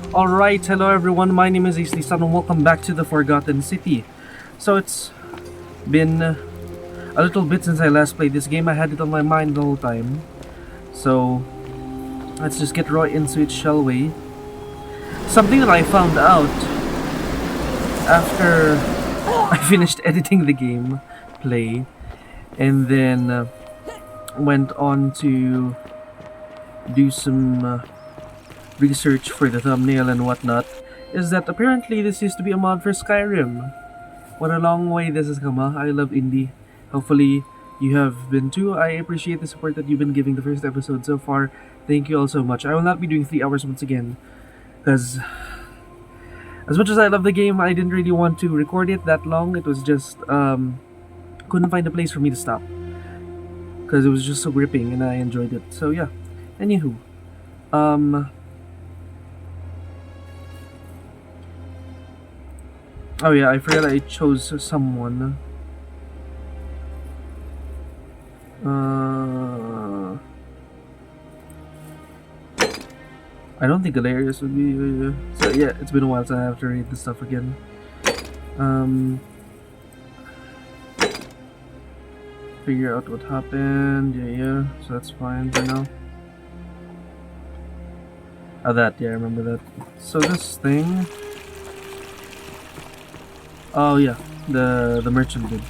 Alright, hello everyone, my name is Isli-san and welcome back to the Forgotten City. So it's been a little bit since I last played this game. I had it on my mind the whole time. So let's just get right into it, shall we? Something that I found out after I finished editing the game play and then went on to do some research for the thumbnail and whatnot, is that apparently this used to be a mod for Skyrim. What a long way this has come, huh? I love indie. Hopefully you have been too. I appreciate the support that you've been giving the first episode so far. Thank you all so much. I will not be doing 3 hours once again, because as much as I love the game, I didn't really want to record it that long. It was just, couldn't find a place for me to stop, because it was just so gripping and I enjoyed it. So yeah, anywho. Oh yeah, I forgot I chose someone. I don't think Hilarious would be. So yeah, it's been a while, so I have to read the stuff again. Figure out what happened. Yeah. So that's fine for now. Oh, that. Yeah, I remember that. So this thing. Oh yeah, the merchant did.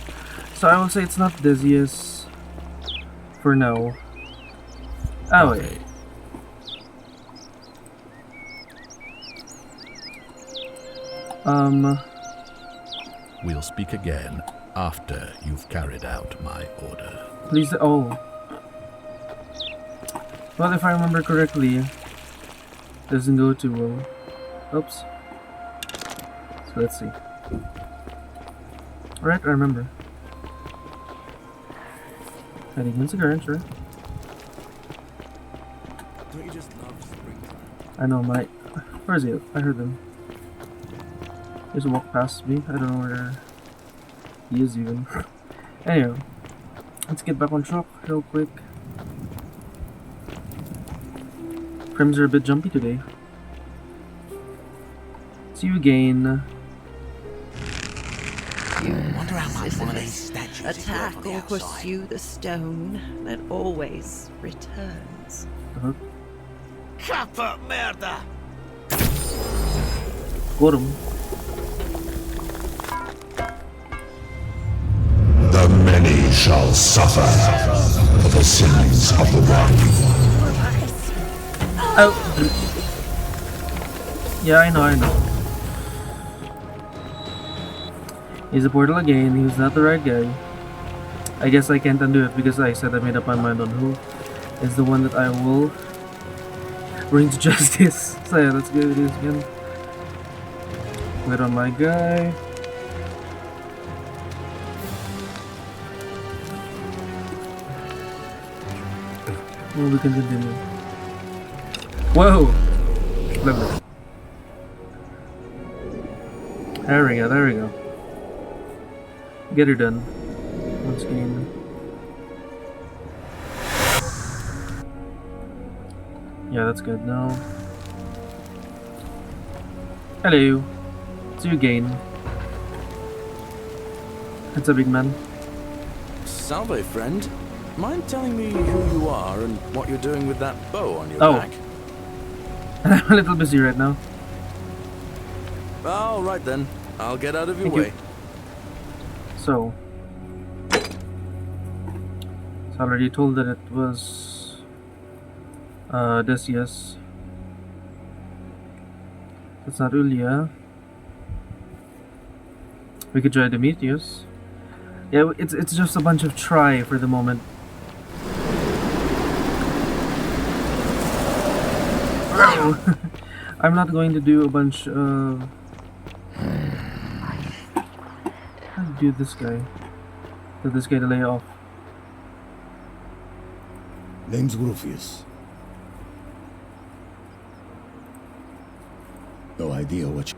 So I will say it's not Decius for now. Oh wait. We'll speak again after you've carried out my order. Please. Oh. Well, if I remember correctly, doesn't go too well. Oops. So let's see. Alright, I remember. Heading into current, sure. Don't you just love springtime? I know, my. Where is he? I heard him. He just walked past me. I don't know where he is even. Anyway, let's get back on track real quick. Frames are a bit jumpy today. See you again. Wonder how much one of these statues Attack is worth on the or outside. pursue the stone that always returns. Kappa merda! Got him. The many shall suffer for the sins of the one. Oh. Yeah, I know. He's a portal again. He was not the right guy. I guess I can't undo it because I said I made up my mind on who is the one that I will bring to justice. So yeah, let's go do this again. Wait on my guy. Well, we can continue. Whoa! Lovely. There we go. Get her done. Once again. Yeah, that's good now. Hello. See you again. It's a big man. Salve, friend. Mind telling me who you are and what you're doing with that bow on your Oh. back? I'm a little busy right now. All right then. I'll get out of your Thank you. way. So, it's already told that it was Decius. It's not Ulia. We could try Demetrius. Yeah, it's just a bunch of try for the moment. I'm not going to do a bunch of. How to do this guy? Get this guy to lay off. Name's Rufius. No idea what you...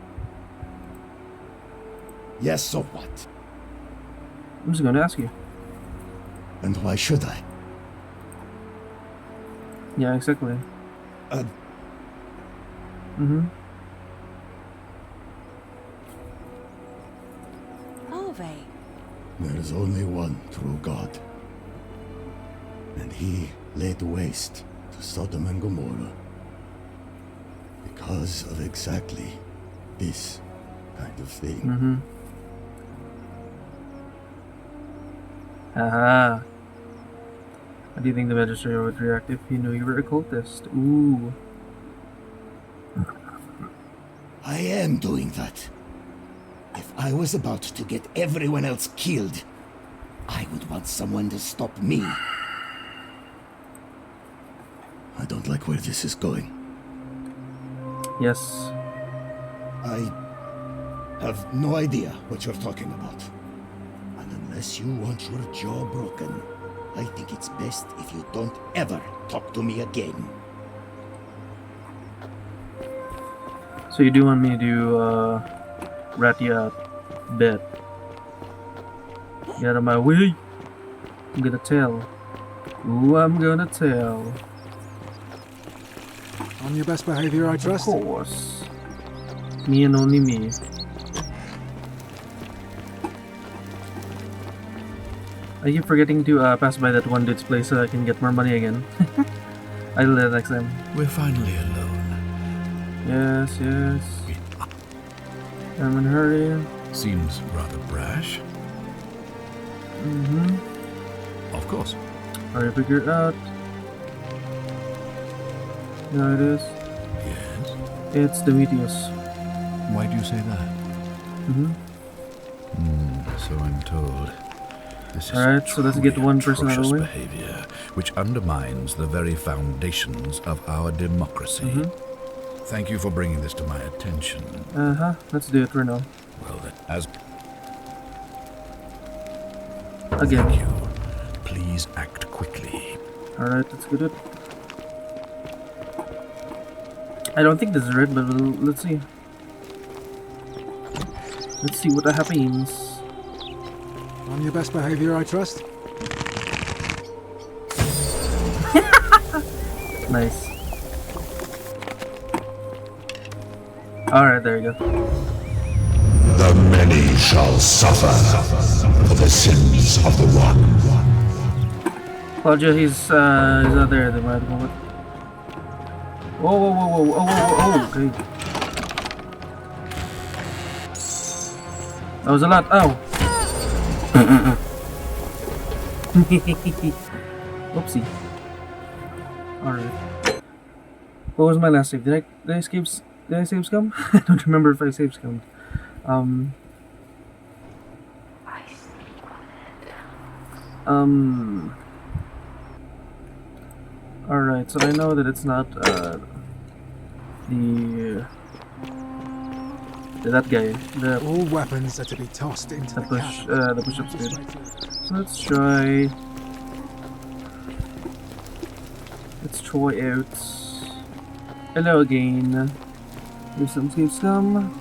Yes, so what? I'm just going to ask you. And why should I? Yeah, exactly. Uh, Mm-hmm. faith. There is only one true God. And he laid waste to Sodom and Gomorrah because of exactly this kind of thing. Mm-hmm. Haha. How do you think the magistrate would react if he knew you were a cultist? Ooh. I am doing that. If I was about to get everyone else killed, I would want someone to stop me. I don't like where this is going. Yes. I have no idea what you're talking about. And unless you want your jaw broken, I think it's best if you don't ever talk to me again. So you do want me to, rat you out? Bet. Get out of my way. I'm gonna tell. Ooh, I'm gonna tell. On your best behavior, I Of trust. course. Me and only me. I keep forgetting to pass by that one dude's place so I can get more money again. I'll do that next time. We're finally alone. Yes, yes. I'm in a hurry. Seems rather brash. Mm-hmm. Of course. Already figured it out. There it is. Yes. It's Demetrius. Why do you say that? Mm-hmm. So I'm told. This is Alright, so let's get truly one person out of the way. atrocious behavior, which undermines the very foundations of our democracy. Mm-hmm. Thank you for bringing this to my attention. Uh-huh. Let's do it for now. Well, then, as Again. thank you. Please act quickly. Alright, let's get it. I don't think this is red, but let's see. Let's see what happens. On your best behavior, I trust. Nice. Alright, there you go. The many shall suffer for the sins of the one. Claudia, he's out there at the moment. Whoa, whoa, whoa, whoa, whoa, whoa, whoa, okay. That was a lot. Ow! Oopsie. Alright. What was my last save? Did I save scum? I don't remember if I save scummed. Alright, so I know that it's not that guy. All weapons are to be tossed into the cabin. The push-up speed. So let's try out. Hello again. Here's some save scum.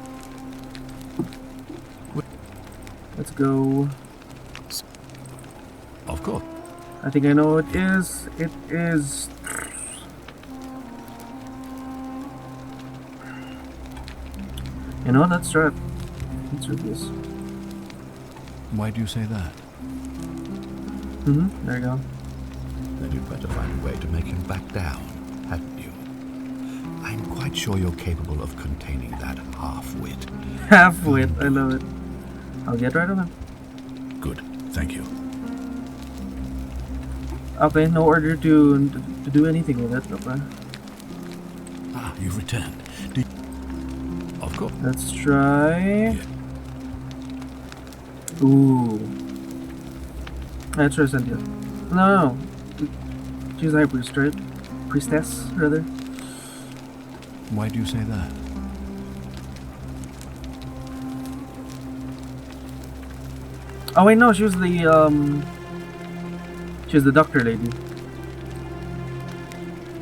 Let's go. Of course. I think I know what it is. It is. You know, let's try it. Let's do this. Why do you say that? There you go. Then you'd better find a way to make him back down, hadn't you? I'm quite sure you're capable of containing that half-wit. Half-wit, I love it. I'll get right on it. Good, thank you. Okay, no order to do anything with it. Okay. Ah, you've returned. Of course. Let's try. Yeah. Ooh. Let's try Cynthia. No. She's a high priest, right? Priestess, rather. Why do you say that? Oh wait, no, she was the doctor lady.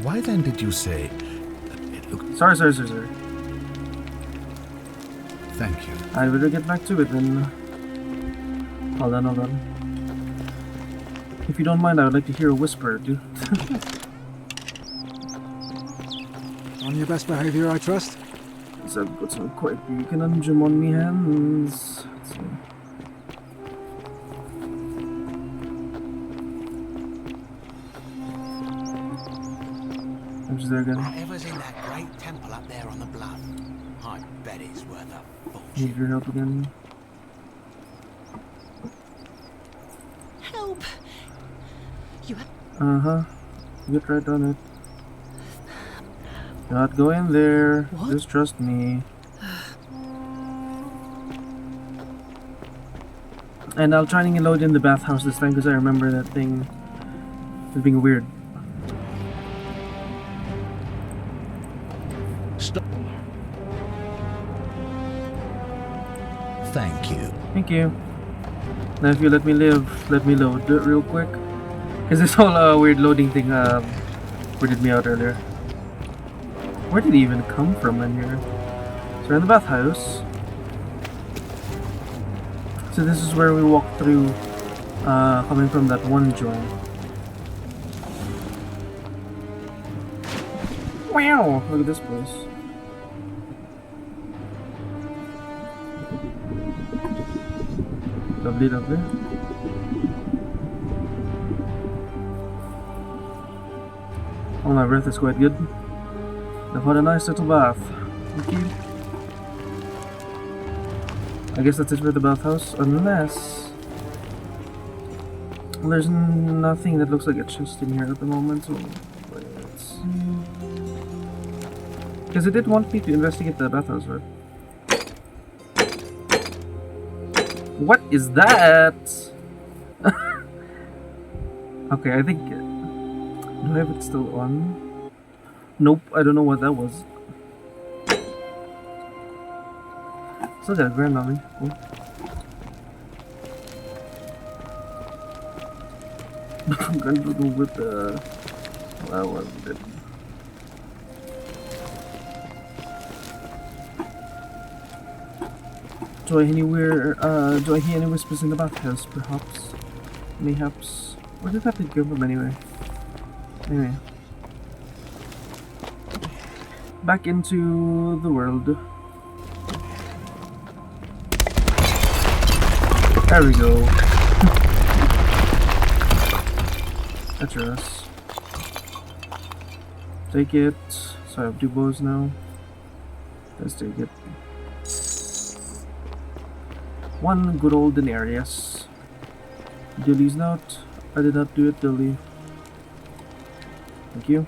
Why then did you say that it looked... Sorry. Thank you. I better get back to it then. Hold on. If you don't mind, I would like to hear a whisper, dude. On your best behavior, I trust. So I've got some quite big conundrum on me hands. Let's see. I'm just there again. Whatever's in that great temple up there on the bluff, I bet it's worth a Need fortune. your help again. Help! You have. Uh-huh. Get right on it. Not go in there. What? Just trust me. And I'll try and load in the bathhouse this time because I remember that thing was being weird. Stop. Thank you. Thank you. Now if you let me live, let me load it real quick. Because this whole weird loading thing weirded me out earlier. Where did he even come from in here? So we're in the bathhouse. So this is where we walk through, coming from that one joint. Wow! Look at this place. Lovely, lovely. Oh, my breath is quite good. I've had a nice little bath. Thank you. I guess that's it for the bathhouse, unless there's nothing that looks like a chest in here at the moment. So let's see. Because it did want me to investigate the bathhouse, right? What is that? Okay, I think. Do I have it still on? Nope, I don't know what that was. Still got a grand on me. Cool. I'm gonna do with the. That wasn't it. Do I hear any whispers in the bathhouse, perhaps? Mayhaps. Where did that thing come from anyway? Anyway. Back into the world. There we go. That's yours. Take it. So I have 2 bows now. Let's take it. 1 good old denarius. Dilly's note. I did not do it, Dilly. Thank you.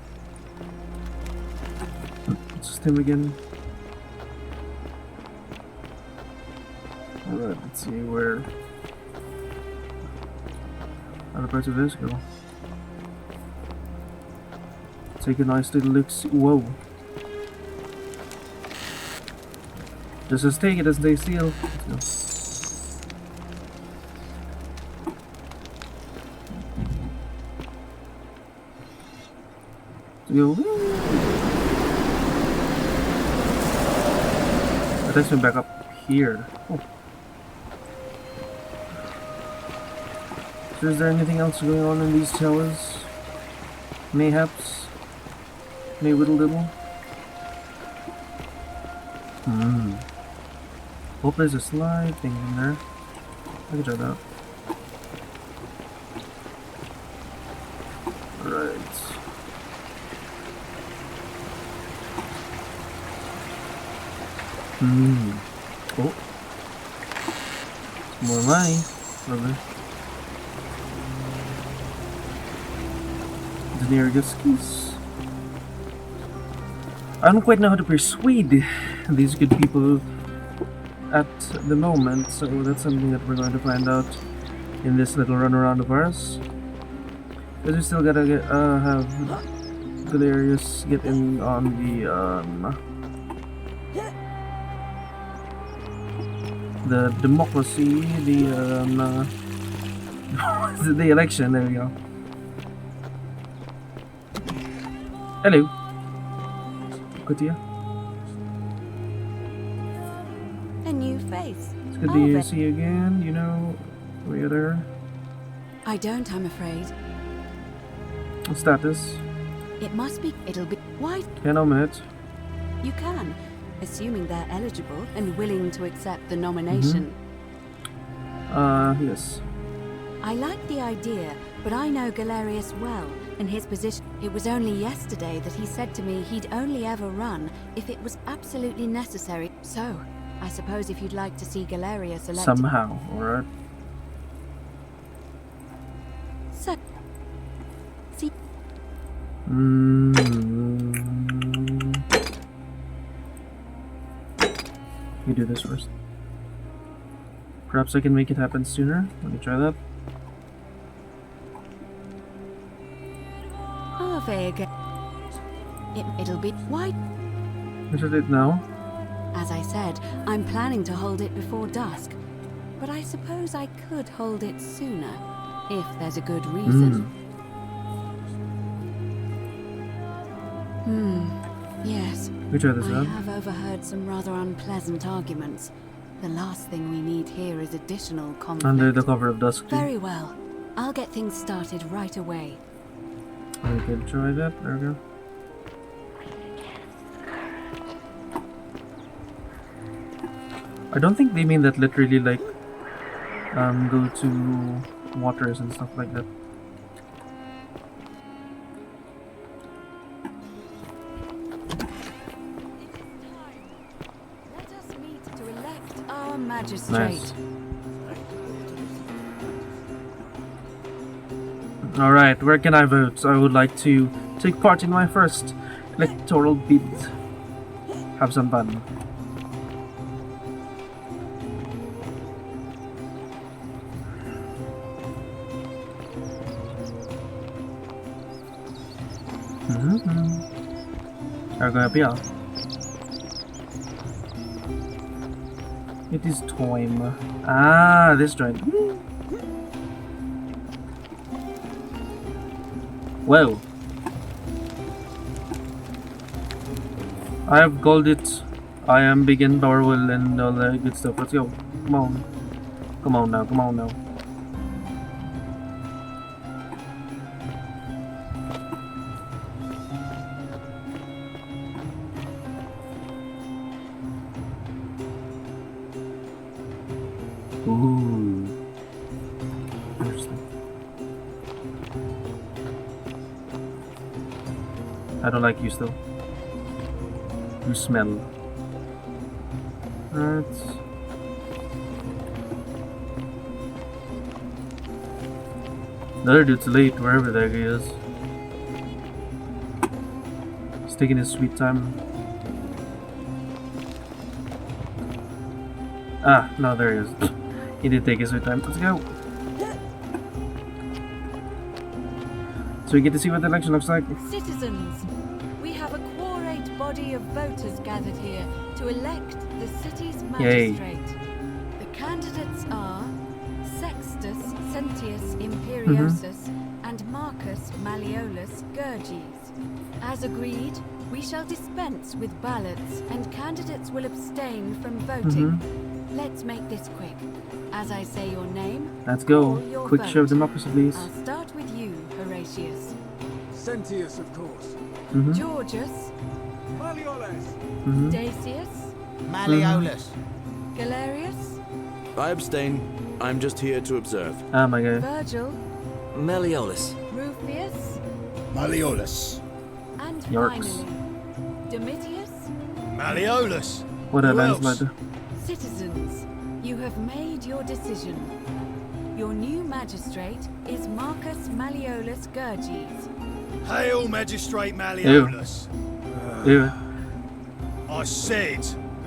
It's just him again. Alright, let's see where other parts of this go. Take a nice little look. Whoa. Just as take it as they steal. Let's go. Go. That takes me back up here. Oh. So is there anything else going on in these towers? Mayhaps? Maybe little? Hope there's a slide thing in there. I can try that. Right. Oh. More money. Lovely. Denarius. I don't quite know how to persuade these good people at the moment, so that's something that we're going to find out in this little run around of ours. Because we still gotta get, have Galerius get in on the democracy, the election. There we go. Hello. Good to you. A new face. It's good to see you again. You know, we are there. I don't, I'm afraid. Status. It must be. It'll be. Why? Can omit. You can, assuming they're eligible and willing to accept the nomination. Yes. I like the idea, but I know Galerius well. in his position. It was only yesterday that he said to me he'd only ever run if it was absolutely necessary. So, I suppose if you'd like to see Galeria selected... Somehow, alright. So, see... We do this first. Perhaps I can make it happen sooner. Let me try that. It'll be... Why? Is it now? As I said, I'm planning to hold it before dusk. But I suppose I could hold it sooner, if there's a good reason. Yes. We try this I out. have overheard some rather unpleasant arguments. The last thing we need here is additional conflict. Under the cover of dusk. Very well. I'll get things started right away. I can try that. There we go. I don't think they mean that literally, like, go to waters and stuff like that. Let us meet to elect our magistrate. Nice. Alright, where can I vote? I would like to take part in my first electoral bid. Have some fun. Are going up here. It is time. Ah, this joint. Whoa. I have called it. I am big and powerful and all that good stuff. Let's go. Come on. Come on now. Come on now. Ooh. Interesting. I don't like you still. You smell. Right. The other dude's late, wherever that guy is. He's taking his sweet time. Ah, no, there he is. He did take his sweet time. Let's go. So we get to see what the election looks like. Citizens, we have a quorate body of voters gathered here to elect the city's magistrate. The candidates are Sextus Sentius Imperiosus and Marcus Malleolus Gurges. As agreed, we shall dispense with ballots and candidates will abstain from voting. Let's make this quick. As I say your name, Let's go. or your Quick vote. show of democracy, please. I'll start with you, Horatius. Sentius, of course. Georgius, Malleolus. Dacius, Malleolus. Galerius, I abstain. I'm just here to observe. Ah, my god. Virgil, Malleolus. Rufius, Malleolus. and Yorks. finally, Domitius. Malleolus. What a Who else? landslide. Citizens, you have made your decision. Your new magistrate is Marcus Malleolus Gurges. Hail, Magistrate Malleolus. Ew. I said,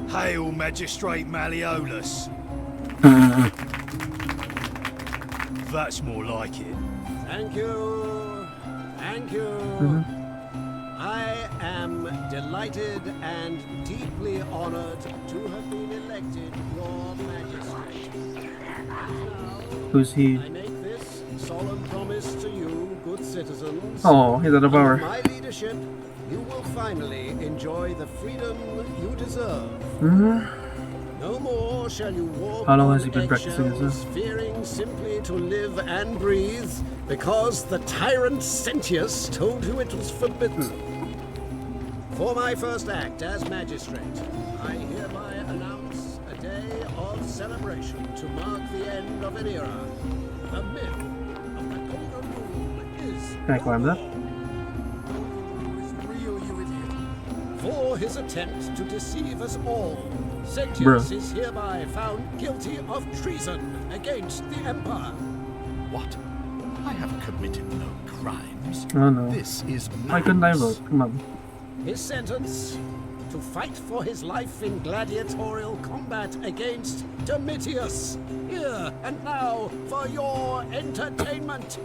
hail, Magistrate Malleolus. That's more like it. Thank you. Thank you. I am delighted and deeply honored to have been elected your magistrate. Who's he? I make this solemn promise to you, good citizens. Oh, he's out of Under power. my leadership, you will finally enjoy the freedom you deserve. No more shall you walk How long on has he been practicing this, eggshells, fearing simply to live and breathe because the tyrant Sentius told you it was forbidden. For my first act as magistrate, I hereby announce a day of celebration to mark the end of an era. The myth of the Golden Rule is Can I climb that? no more. for his attempt to deceive us all. Sentius is hereby found guilty of treason against the Empire. What? I have committed no crimes. Oh no. This is Why couldn't I madness. vote? Come on. His sentence: to fight for his life in gladiatorial combat against Domitius. Here and now for your entertainment.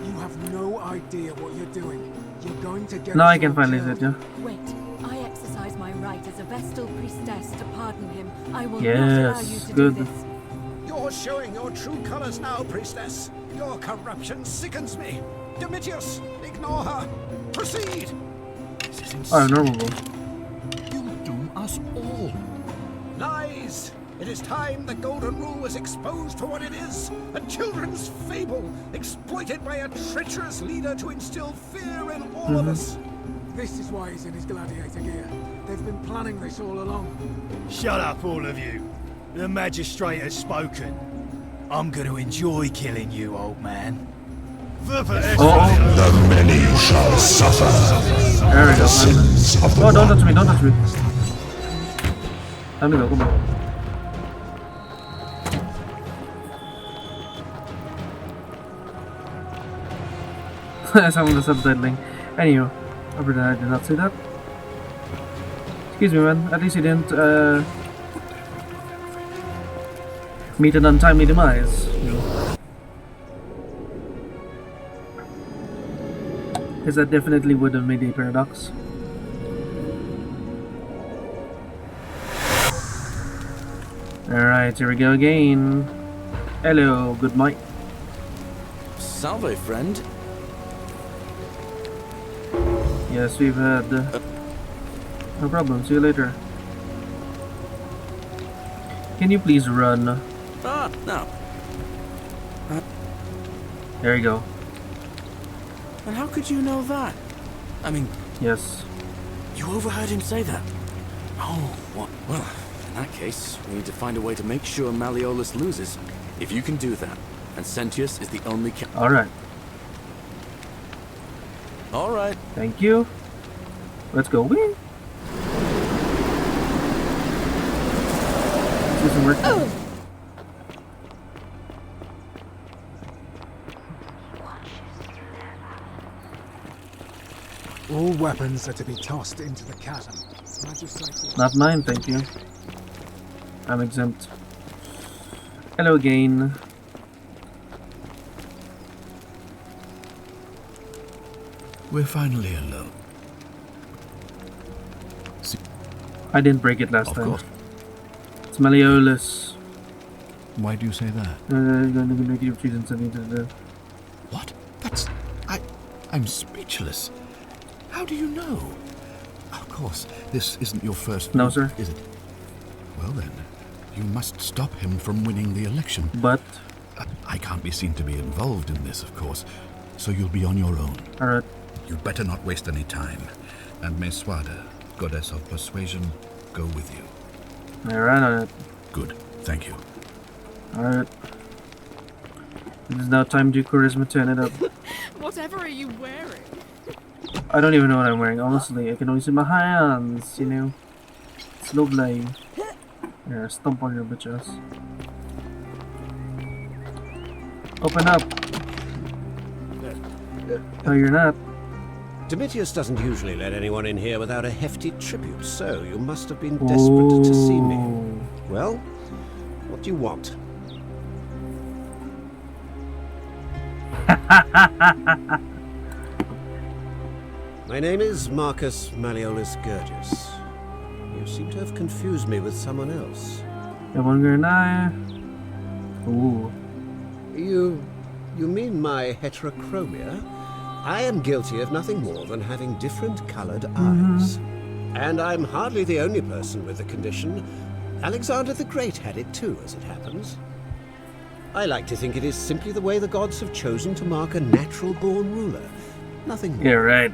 You have no idea what you're doing. You're going to get Now us I can all finally killed. sit, yeah. Wait, I exercise my right as a Vestal priestess to pardon him. I will not allow you Yes, to good. do this. You're showing your true colors now, priestess. Your corruption sickens me. Domitius, ignore her. Proceed. This is Oh, insane. normal. You'll doom us all. Lies! It is time the Golden Rule was exposed for what it is, a children's fable, exploited by a treacherous leader to instill fear in all of us. This is why he's in his gladiator gear. They've been planning this all along. Shut up, all of you. The magistrate has spoken. I'm going to enjoy killing you, old man. Oh, The many shall suffer. there we go. Sins of the Oh, don't one. touch me, don't touch me. Time to go, come on. Someone was subtitling. Anywho, over there, I did not say that. Excuse me, man. At least you didn't meet an untimely demise. You know. Because that definitely would have made a paradox. Alright, here we go again. Hello, good night. Salve, friend. Yes, we've had. No problem, see you later. Can you please run? Ah, no. There you go. And how could you know that? I mean, Yes. you overheard him say that? Oh, what? Well, in that case, we need to find a way to make sure Malleolus loses. If you can do that, and Sentius is the only Alright, All right. thank you. Let's go. Whee! Do some work. All weapons are to be tossed into the chasm. Magistrate. Not mine, thank you. I'm exempt. Hello again. We're finally alone. I didn't break it last Of time. course. It's Malleolus. Why do you say that? Going to make you treason something to the. What? That's... I'm speechless. How do you know? Of course, this isn't your first... No, move, sir. Is it? Well then, you must stop him from winning the election. But. I can't be seen to be involved in this, of course, so you'll be on your own. Alright. You'd better not waste any time. And may Swada, goddess of persuasion, go with you. Alright. Good, thank you. Alright. It is now time to charisma turn it up. Whatever are you wearing? I don't even know what I'm wearing, honestly. I can only see my hands, you know. It's lovely. Here, stomp on your bitch ass. Open up! No, you're not. Domitius doesn't usually let anyone in here without a hefty tribute, so you must have been desperate to see me. Ooh. Well, what do you want? My name is Marcus Malleolus Gurgis. You seem to have confused me with someone else. Everyone gonna die. Ooh. You mean my heterochromia? I am guilty of nothing more than having different colored eyes. And I'm hardly the only person with the condition. Alexander the Great had it too, as it happens. I like to think it is simply the way the gods have chosen to mark a natural-born ruler. Nothing more. Yeah, right.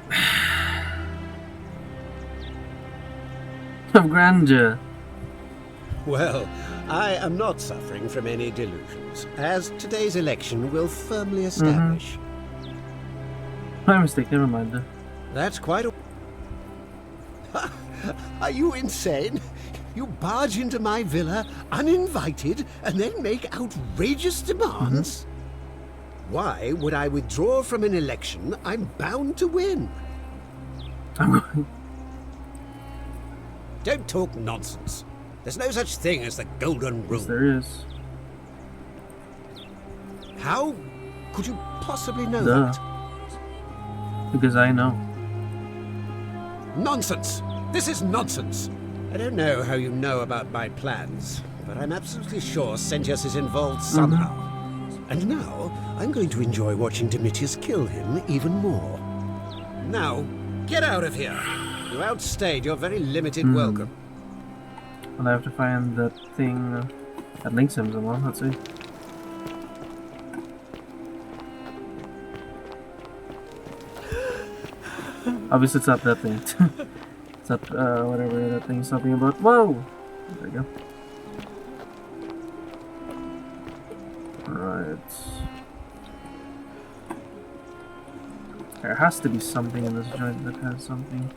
Of grandeur. Well, I am not suffering from any delusions, as today's election will firmly establish. My mistake, never mind. That's quite a... Are you insane? You barge into my villa uninvited and then make outrageous demands? Why would I withdraw from an election I'm bound to win? Don't talk nonsense. There's no such thing as the golden rule. Yes, there is. How could you possibly know Duh. that? Because I know. Nonsense! This is nonsense! I don't know how you know about my plans, but I'm absolutely sure Sentius is involved somehow. And now, I'm going to enjoy watching Domitius kill him even more. Now, get out of here! You outstayed your very limited welcome. Well, I have to find that thing that links him somehow. Let's see. Obviously, it's not that thing. It's not whatever that thing's talking about. Whoa! There we go. Right. There has to be something in this joint that has something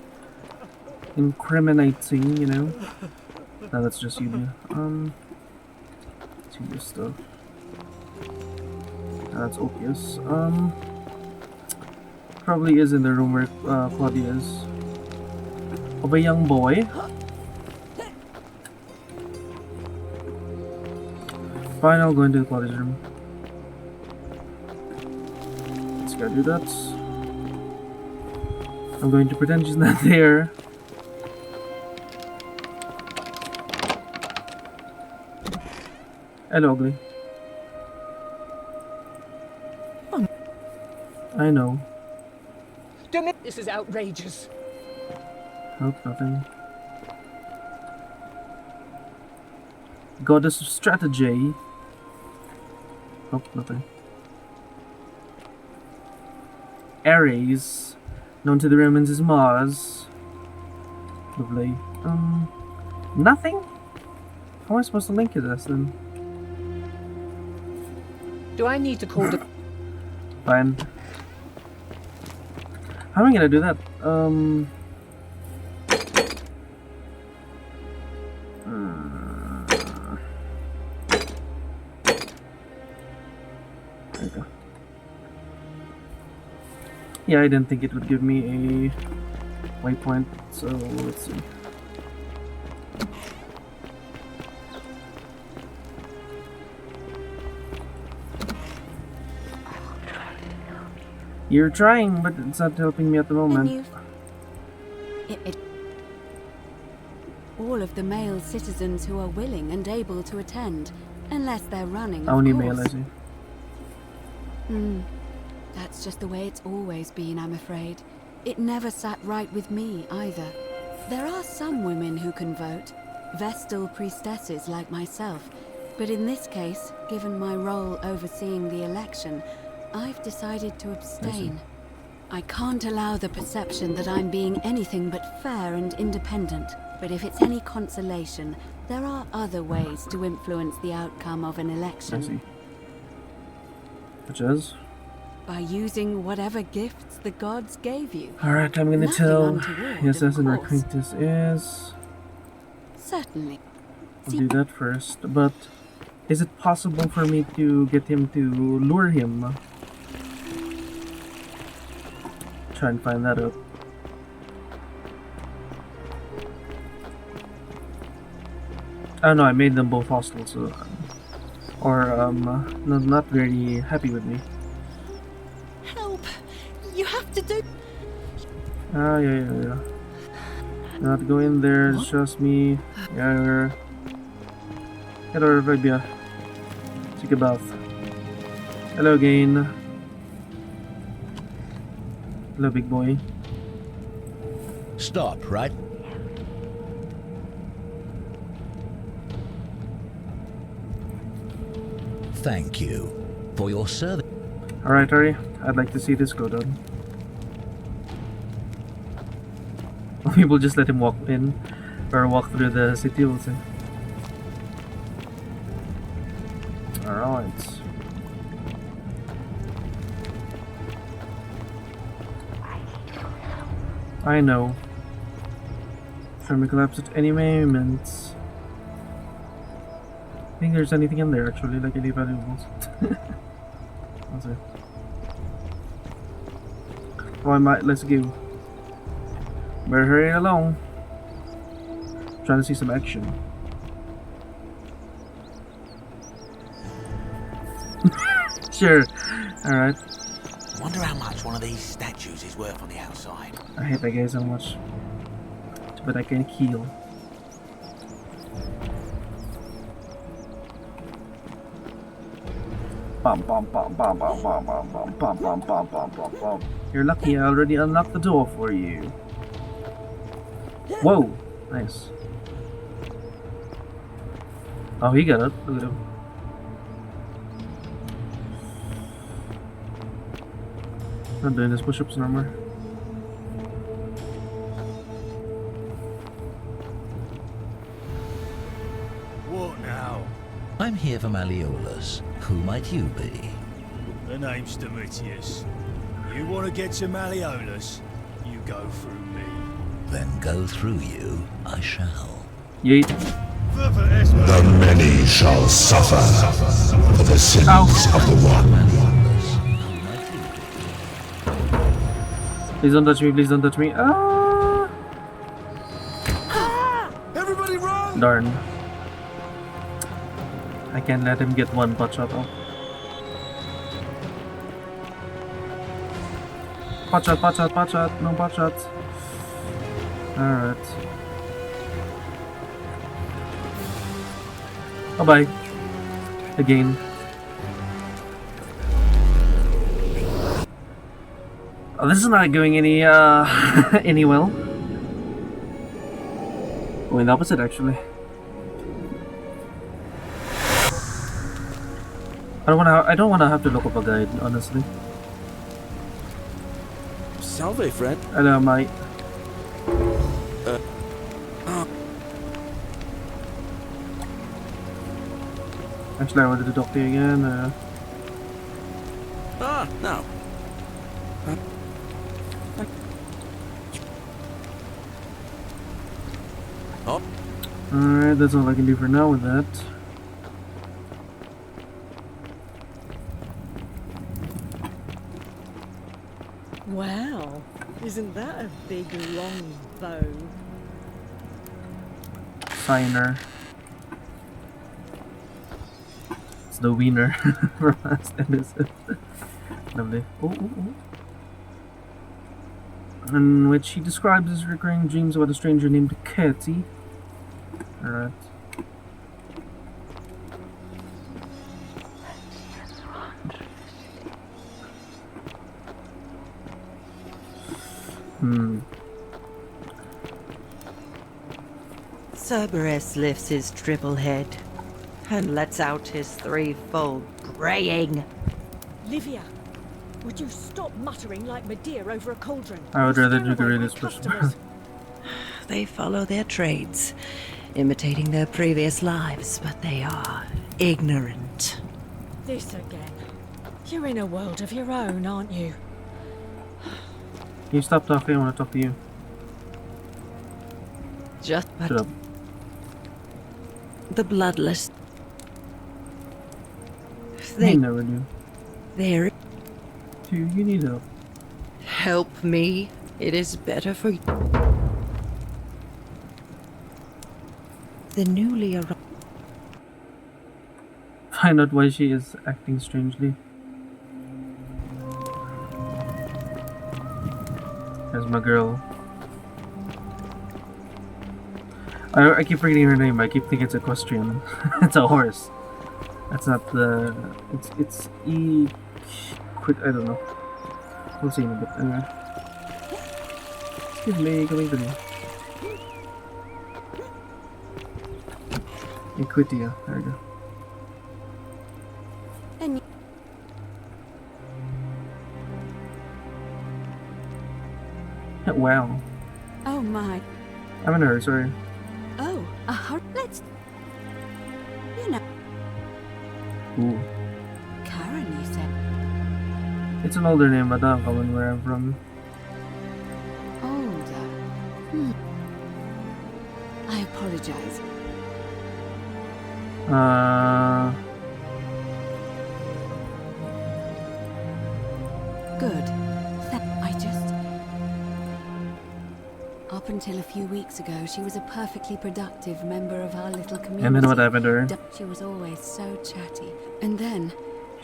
incriminating, you know. No, that's just you. Tedious stuff. That's obvious. Probably is in the room where Claudia is. Of a young boy. Fine, I'll go into Claudia's room. Let's go do that. I'm going to pretend she's not there. Hello, ugly. I know. This is outrageous. Nope, nothing. Goddess of strategy. Nope, nothing. Ares, known to the Romans as Mars. Lovely. Nothing? How am I supposed to link it this then? Do I need to call the... Fine. How am I gonna do that? There you go. Yeah, I didn't think it would give me a waypoint, so let's see. You're trying, but it's not helping me at the moment. All of the male citizens who are willing and able to attend, unless they're running, of Only course. male, I see. That's just the way it's always been, I'm afraid. It never sat right with me, either. There are some women who can vote, Vestal priestesses like myself, but in this case, given my role overseeing the election, I've decided to abstain. I can't allow the perception that I'm being anything but fair and independent, but if it's any consolation, there are other ways to influence the outcome of an election. I see. Which is? By using whatever gifts the gods gave you. Alright, I'm gonna Nothing tell untoward, the assassin where of course. Quintus is. Certainly. I'll do that first, but is it possible for me to get him to lure him? Try and find that out. Oh no, I made them both hostile, so not very happy with me. Help! You have to do... Ah, yeah. Not go in there, it's just me. Yeah, get over, Vibia. Take a bath. Hello again. Hello, big boy. Stop, right? Thank you for your service. Alright, Ari. I'd like to see this go down. We'll just let him walk in or walk through the city, we'll see. Alright. I know. Thermal collapse at any moment. I think there's anything in there actually, like any valuables. Let's see. Why might let's go. Better hurry along. Trying to see some action. Sure. Alright. Wonder how much one of these statues is worth on the outside. I hate that guy so much. But I can heal. Bum bum bum bum bum bum bum bum bum bum bum bum bum bum. You're lucky I already unlocked the door for you. Whoa! Nice. Oh, he got it. Look at him. Not doing his push-ups no more. What now? I'm here for Malleolus. Who might you be? The name's Domitius. You want to get to Malleolus? You go through me. Then go through you, I shall. Yeet. The many shall suffer for the sins of the one. Please don't touch me, please don't touch me. Ah! Everybody run! Darn. I can't let him get one pot shot off. Pot shot, pot shot, pot shot, no pot shots. Alright. Bye bye. Again. Oh, this is not going any any well. Going the opposite actually. I don't wanna have to look up a guide, honestly. Salve, Fred. Hello, mate. Actually, I wanted to talk to you again. No. Oh. Alright, that's all I can do for now with that. Wow, isn't that a big long bow? Signer. It's the wiener from last episode. Lovely. Oh. In which he describes his recurring dreams about a stranger named Katie. Alright. Cerberus lifts his triple head and lets out his threefold braying. Livia, would you stop muttering like Medea over a cauldron? I would rather do Scare away this my person. customers. They follow their trades, imitating their previous lives, but they are ignorant. This again. You're in a world of your own, aren't you? You stop talking, I want to talk to you. Just Shut up. The bloodless. They never do. They're. Do you need help? Help me. It is better for you. The newly arrived. Find out why she is acting strangely. There's my girl. I keep forgetting her name. I keep thinking it's equestrian. It's a horse. That's not the. It's E. Quit. I don't know. We'll see in a bit. Anyway. Excuse me, coming to me. Equitia. There we go. And Wow. oh my. I'm in a hurry. Sorry. Oh, let's. You know, Ooh. Karen, you said. It's an older name, but not common where I'm from. Older. apologize. Good. I just... Up until a few weeks ago, she was a perfectly productive member of our little community. And then what happened to her? She was always so chatty. And then...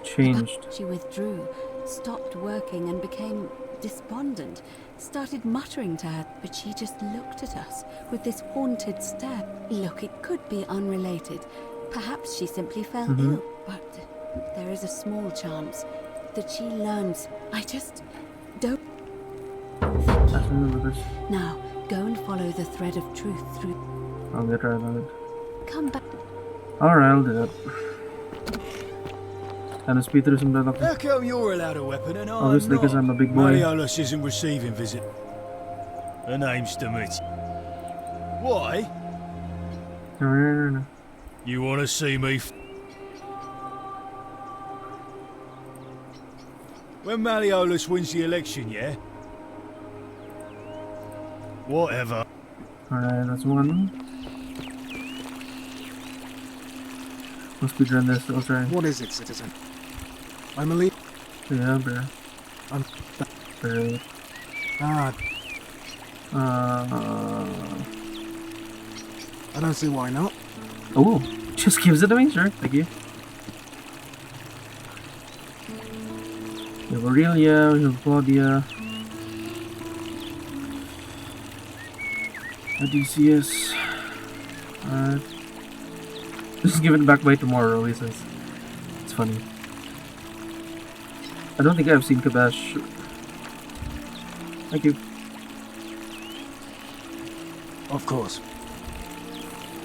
Changed. She withdrew, stopped working and became despondent. Started muttering to her, but she just looked at us with this haunted stare. Look, it could be unrelated. Perhaps she simply fell ill, but there is a small chance that she learns. I just don't... Now, go and follow the thread of truth through... I'll get right on it. Come back. Alright, I'll do that. And speed through some dialogue. How come you're allowed a weapon and I'm Obviously, not? because I'm a big boy. Malleolus isn't receiving visit. Her name's Demet. Why? No. You want to see me? When Malleolus wins the election, yeah? Whatever. Alright, that's one. Let's speedrun this, I'll try. What is it, citizen? I'm a lead. Yeah, bro. I'm... Bro. I don't see why not. Oh, just gives it to me? Sure, thank you. We have Aurelia, we have Claudia. Odysseus. Alright. Just give it back by tomorrow, he says. It's funny. I don't think I've seen Kabash. Thank you. Of course.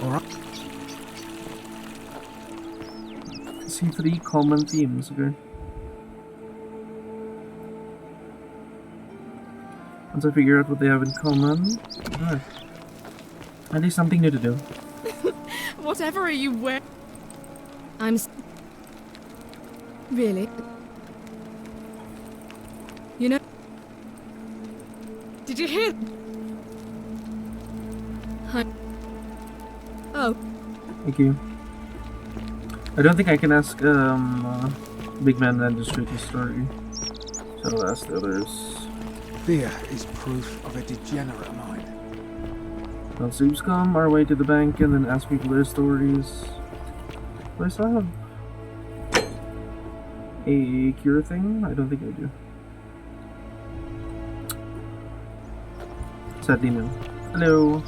Alright. See 3 common themes, okay. Once I figure out what they have in common. Alright. At least something new to do. Whatever are you wearing? I'm... Really? You know... Did you hear... Oh. Thank you. I don't think I can ask Big Man and just read his story. So I'll ask the others. Fear is proof of a degenerate mind. Well, Zoobs come our way to the bank and then ask people their stories. Do I still have a cure thing? I don't think I do. Sad demon. Hello.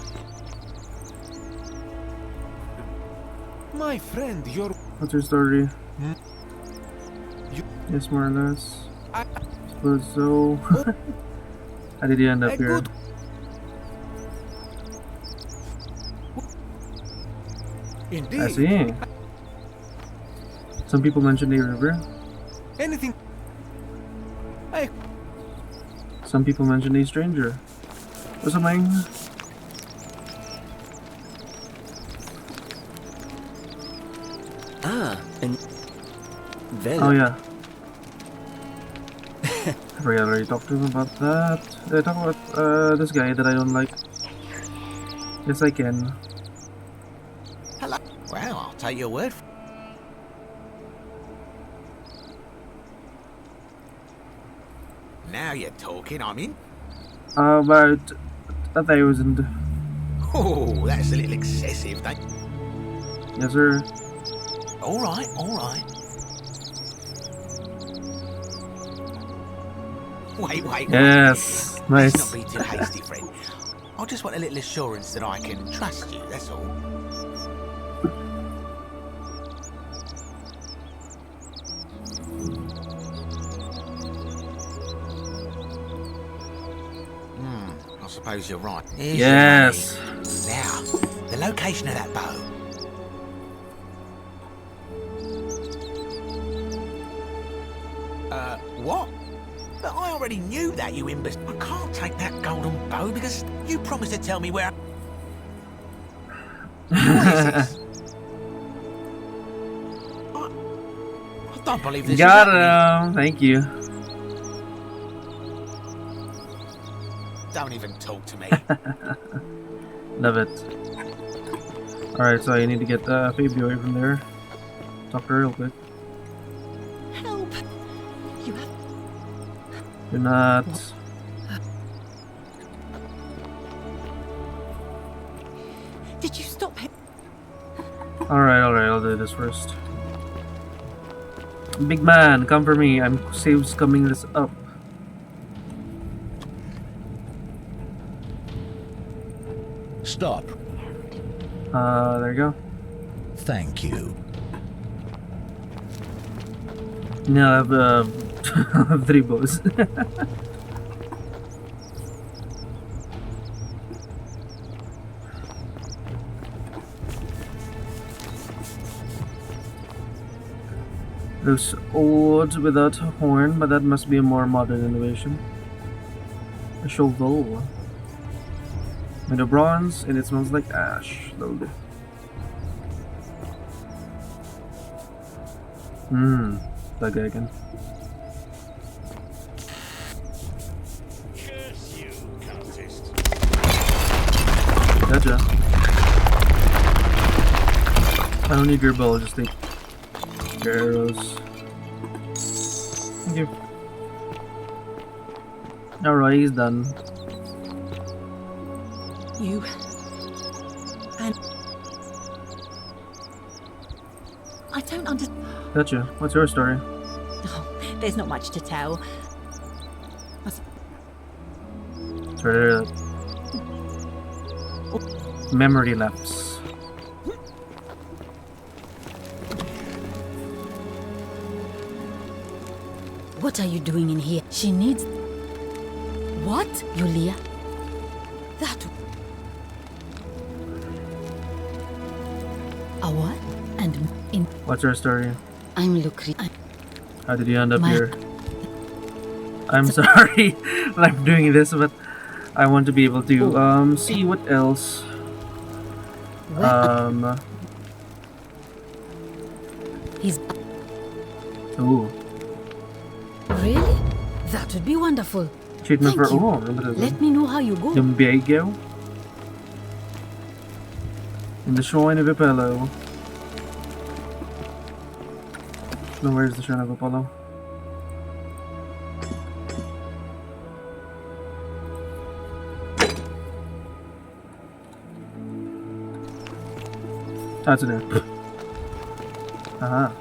My friend, you're... What's your story? Yes, more or less. Suppose so. How did you end up here? Indeed. I see. Some people mentioned a river. Anything. Some people mentioned a stranger. Or something. Ah, and... Oh yeah. I forgot I already talked to him about that. Talk about this guy that I don't like. Yes, I can. Hello. Well, I'll take your word. Now you're talking, I'm in. About 1,000. Oh, that's a little excessive, don't... Yes, sir. All right, all right. Wait. Yes, nice. Let's not be too hasty, friend. I just want a little assurance that I can trust you, that's all. I suppose you're right. Here's yes. Now, the location of that bow. What? But I already knew that, you imbecile. I can't take that golden bow because you promised to tell me where... What is this? I don't believe this. Got him. Thank you. Don't even talk to me. Love it. Alright, so I need to get Phoebe away from there. Talk to her real quick. Help! You have. Do not. Did you stop him? Alright, I'll do this first. Big man, come for me. I'm saves coming this up. Stop. There you go. Thank you. Now I have, I have 3 bows. Looks old without a horn, but that must be a more modern innovation. A shovel. Made of bronze, and it smells like ash. Load. That guy again. Curse you, cultist. Gotcha. I don't need your bow, just take your arrows. Thank you. Alright, he's done. You. And. I don't understand. Gotcha. What's your story? Oh, there's not much to tell. Sorry to hear that. Memory lapse. What are you doing in here? She needs... What? Yulia? That... A what? And in... What's your story? I'm Lucre... How did you end up here? I'm sorry that I'm doing this, but I want to be able to see what else. He's... Ooh. Really? That would be wonderful. Treatment for... Thank you. Oh, remember this Let one. me know how you go. Lumbago. In the shrine of Apollo. No, where's the shrine of Apollo? That's in there. Aha.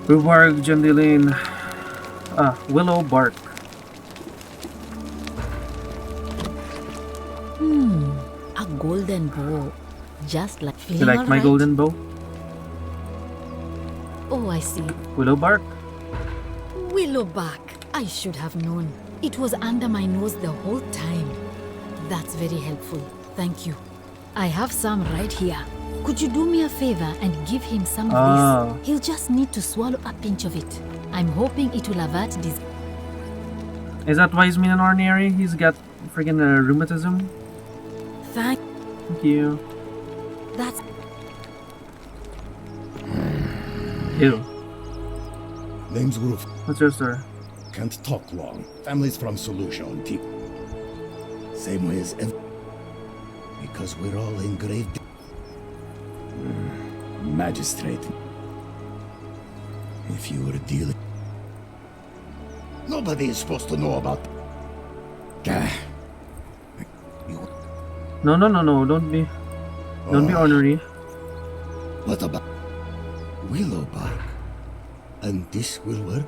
Rhubarb, Jandeline. Willow bark. A golden bow. Just like... You like my golden bow? Oh, I see. Willow bark? Willowback. I should have known. It was under my nose the whole time. That's very helpful. Thank you. I have some right here. Could you do me a favor and give him some of this? He'll just need to swallow a pinch of it. I'm hoping it will avert this. Is that why he's been an ordinary? He's got friggin' rheumatism? Thank you. That's... Ew. Name's Roof. What's your story? Can't talk long. Family's from Solution on T. Same way as ever. Because we're all in grave... Magistrate. If you were dealing... Nobody is supposed to know about... No, don't be... Don't be ornery. What about... Willow bark? And this will work?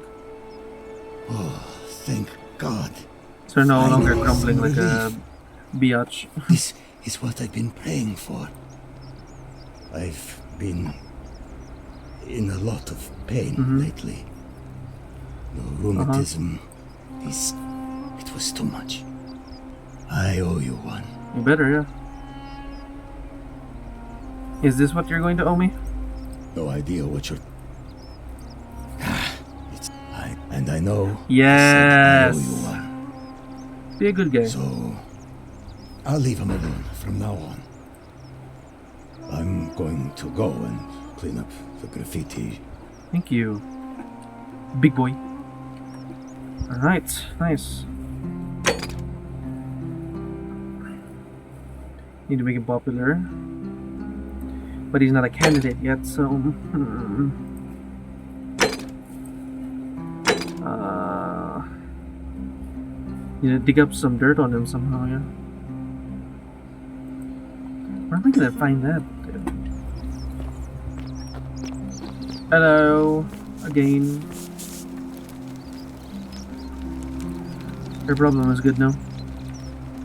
Oh, thank God. So they're no longer Finally, crumbling some like a relief. biatch. This is what I've been praying for. I've been in a lot of pain lately. The rheumatism, it was too much. I owe you one. You better, yeah. Is this what you're going to owe me? No idea what you're... And I know... Yes! I said I owe you one. Be a good guy. So, I'll leave him alone from now on. I'm going to go and clean up the graffiti. Thank you. Big boy. Alright, nice. Need to make him popular. But he's not a candidate yet, so... You know, dig up some dirt on him somehow, yeah. Where am I gonna find that? Hello, again. Your problem is good now.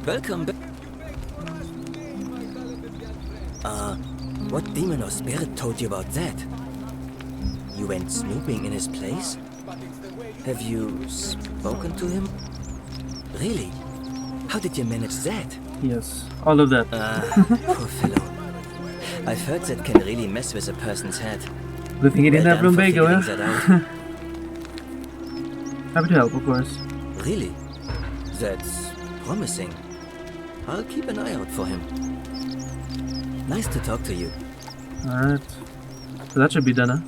Welcome back. What demon or spirit told you about that? You went snooping in his place? Have you spoken to him? Really? How did you manage that? Yes, all of that. Poor fellow. I've heard that can really mess with a person's head. Good thing he didn't have lumbago, eh? That out. Happy to help, of course. Really? That's promising. I'll keep an eye out for him. Nice to talk to you. Alright. So that should be done, huh?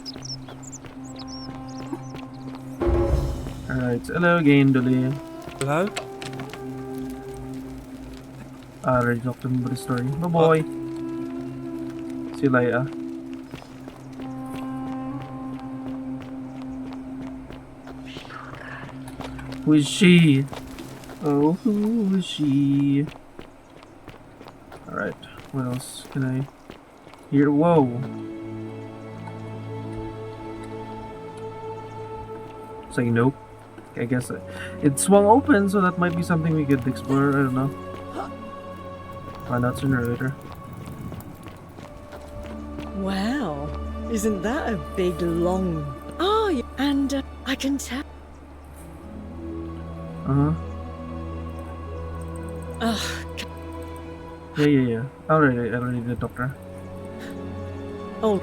Alright, hello again, Dolly. Hello? I already talked to him about the story. Bye boy. See you later. Who is she? Oh, who is she? Alright, what else can I hear? Whoa! Say nope. I guess it swung open, so that might be something we could explore. I don't know. Find out sooner or later. Wow, isn't that a big long... Oh, and I can tell... Uh-huh. Ugh. Yeah. Already the doctor. Oh.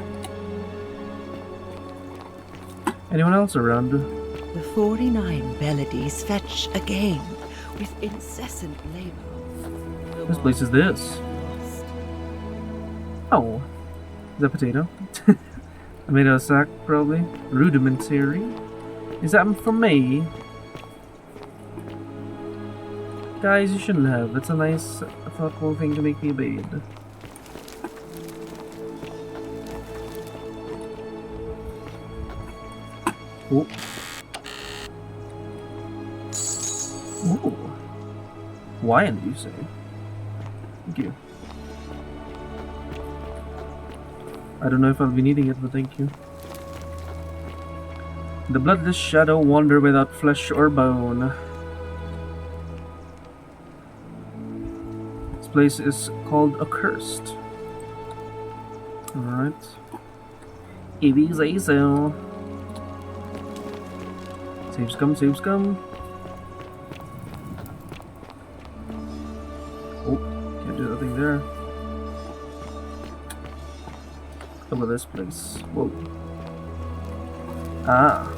Anyone else around? The 49 melodies fetch again with incessant labor. Whose place is this? Oh. Is that potato? I made a sack, probably. Rudimentary. Is that from me? Guys, you shouldn't have. It's a nice, thoughtful thing to make me obeyed. Oh. Ooh. Wine, you say? Thank you. I don't know if I'll be needing it, but thank you. The bloodless shadow wander without flesh or bone. This place is called Accursed. Alright. If you say so. Save scum. Oh, can't do nothing there. Over this place. Whoa. Ah.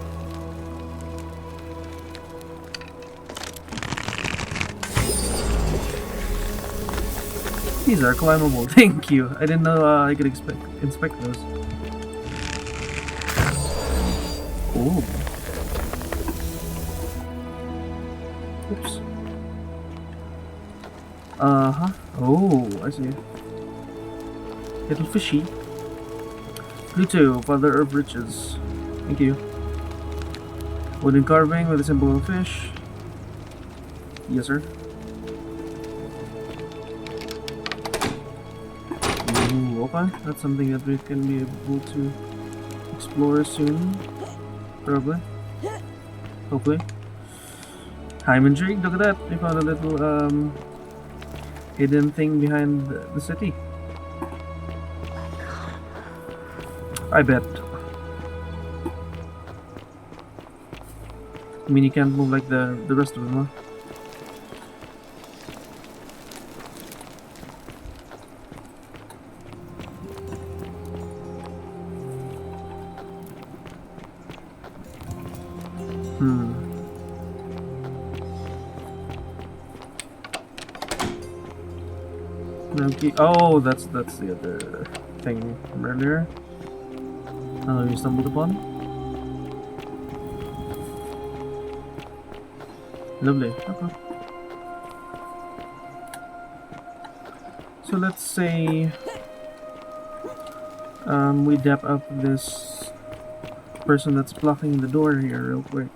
These are climbable. Thank you. I didn't know I could inspect those. Oh. Oops. Uh-huh. Oh, I see. Little fishy. Pluto, father of riches. Thank you. Wooden carving with a symbol of fish. Yes, sir. Ooh, okay. That's something that we can be able to explore soon. Probably. Hopefully. I'm intrigued. Look at that. We found a little hidden thing behind the city. I bet. I mean, you can't move like the rest of them, huh? Okay. Oh, that's the other thing from earlier. You stumbled upon. Lovely. Okay. So let's say we dap up this person that's blocking the door here real quick.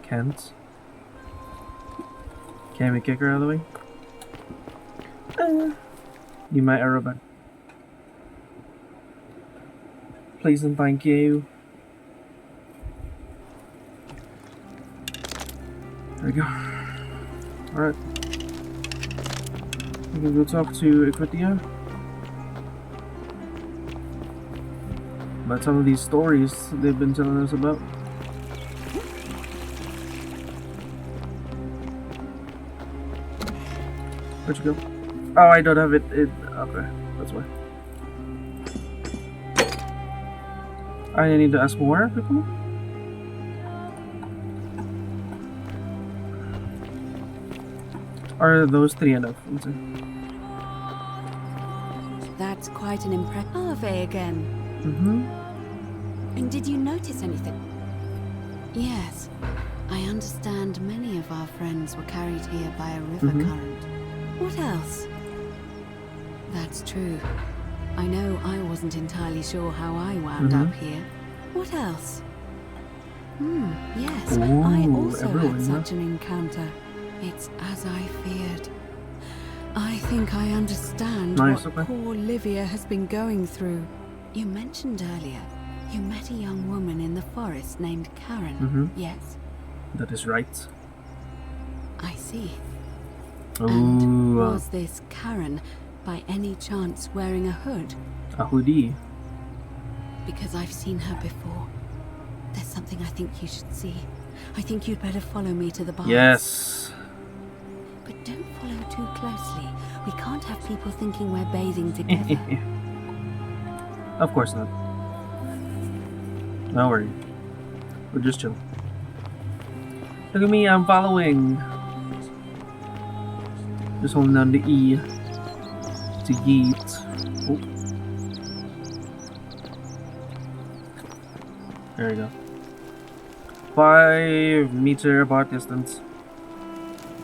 Can't. Can we kick her out of the way? Need my arrow back. Please and thank you. There we go. Alright. We can go talk to Equitia about some of these stories they've been telling us about. Where'd you go? Oh, I don't have it. Okay, that's why. I need to ask more people. Are those three enough? That's quite an impressive Harvey again. Mm-hmm. And did you notice anything? Yes. I understand many of our friends were carried here by a river current. What else? That's true. I know I wasn't entirely sure how I wound up here. What else? Yes. Ooh, I also everyone, had such an encounter. It's as I feared. I think I understand what poor Livia has been going through. You mentioned earlier you met a young woman in the forest named Karen, yes? That is right. I see. Ooh. And was this Karen by any chance wearing a hood? A hoodie? Because I've seen her before. There's something I think you should see. I think you'd better follow me to the bar. Yes. But don't follow too closely. We can't have people thinking we're bathing together. Of course not. No worry. We're just chill. Look at me, I'm following. Just holding down the E to yeet. Oh. There we go. 5 meter apart distance.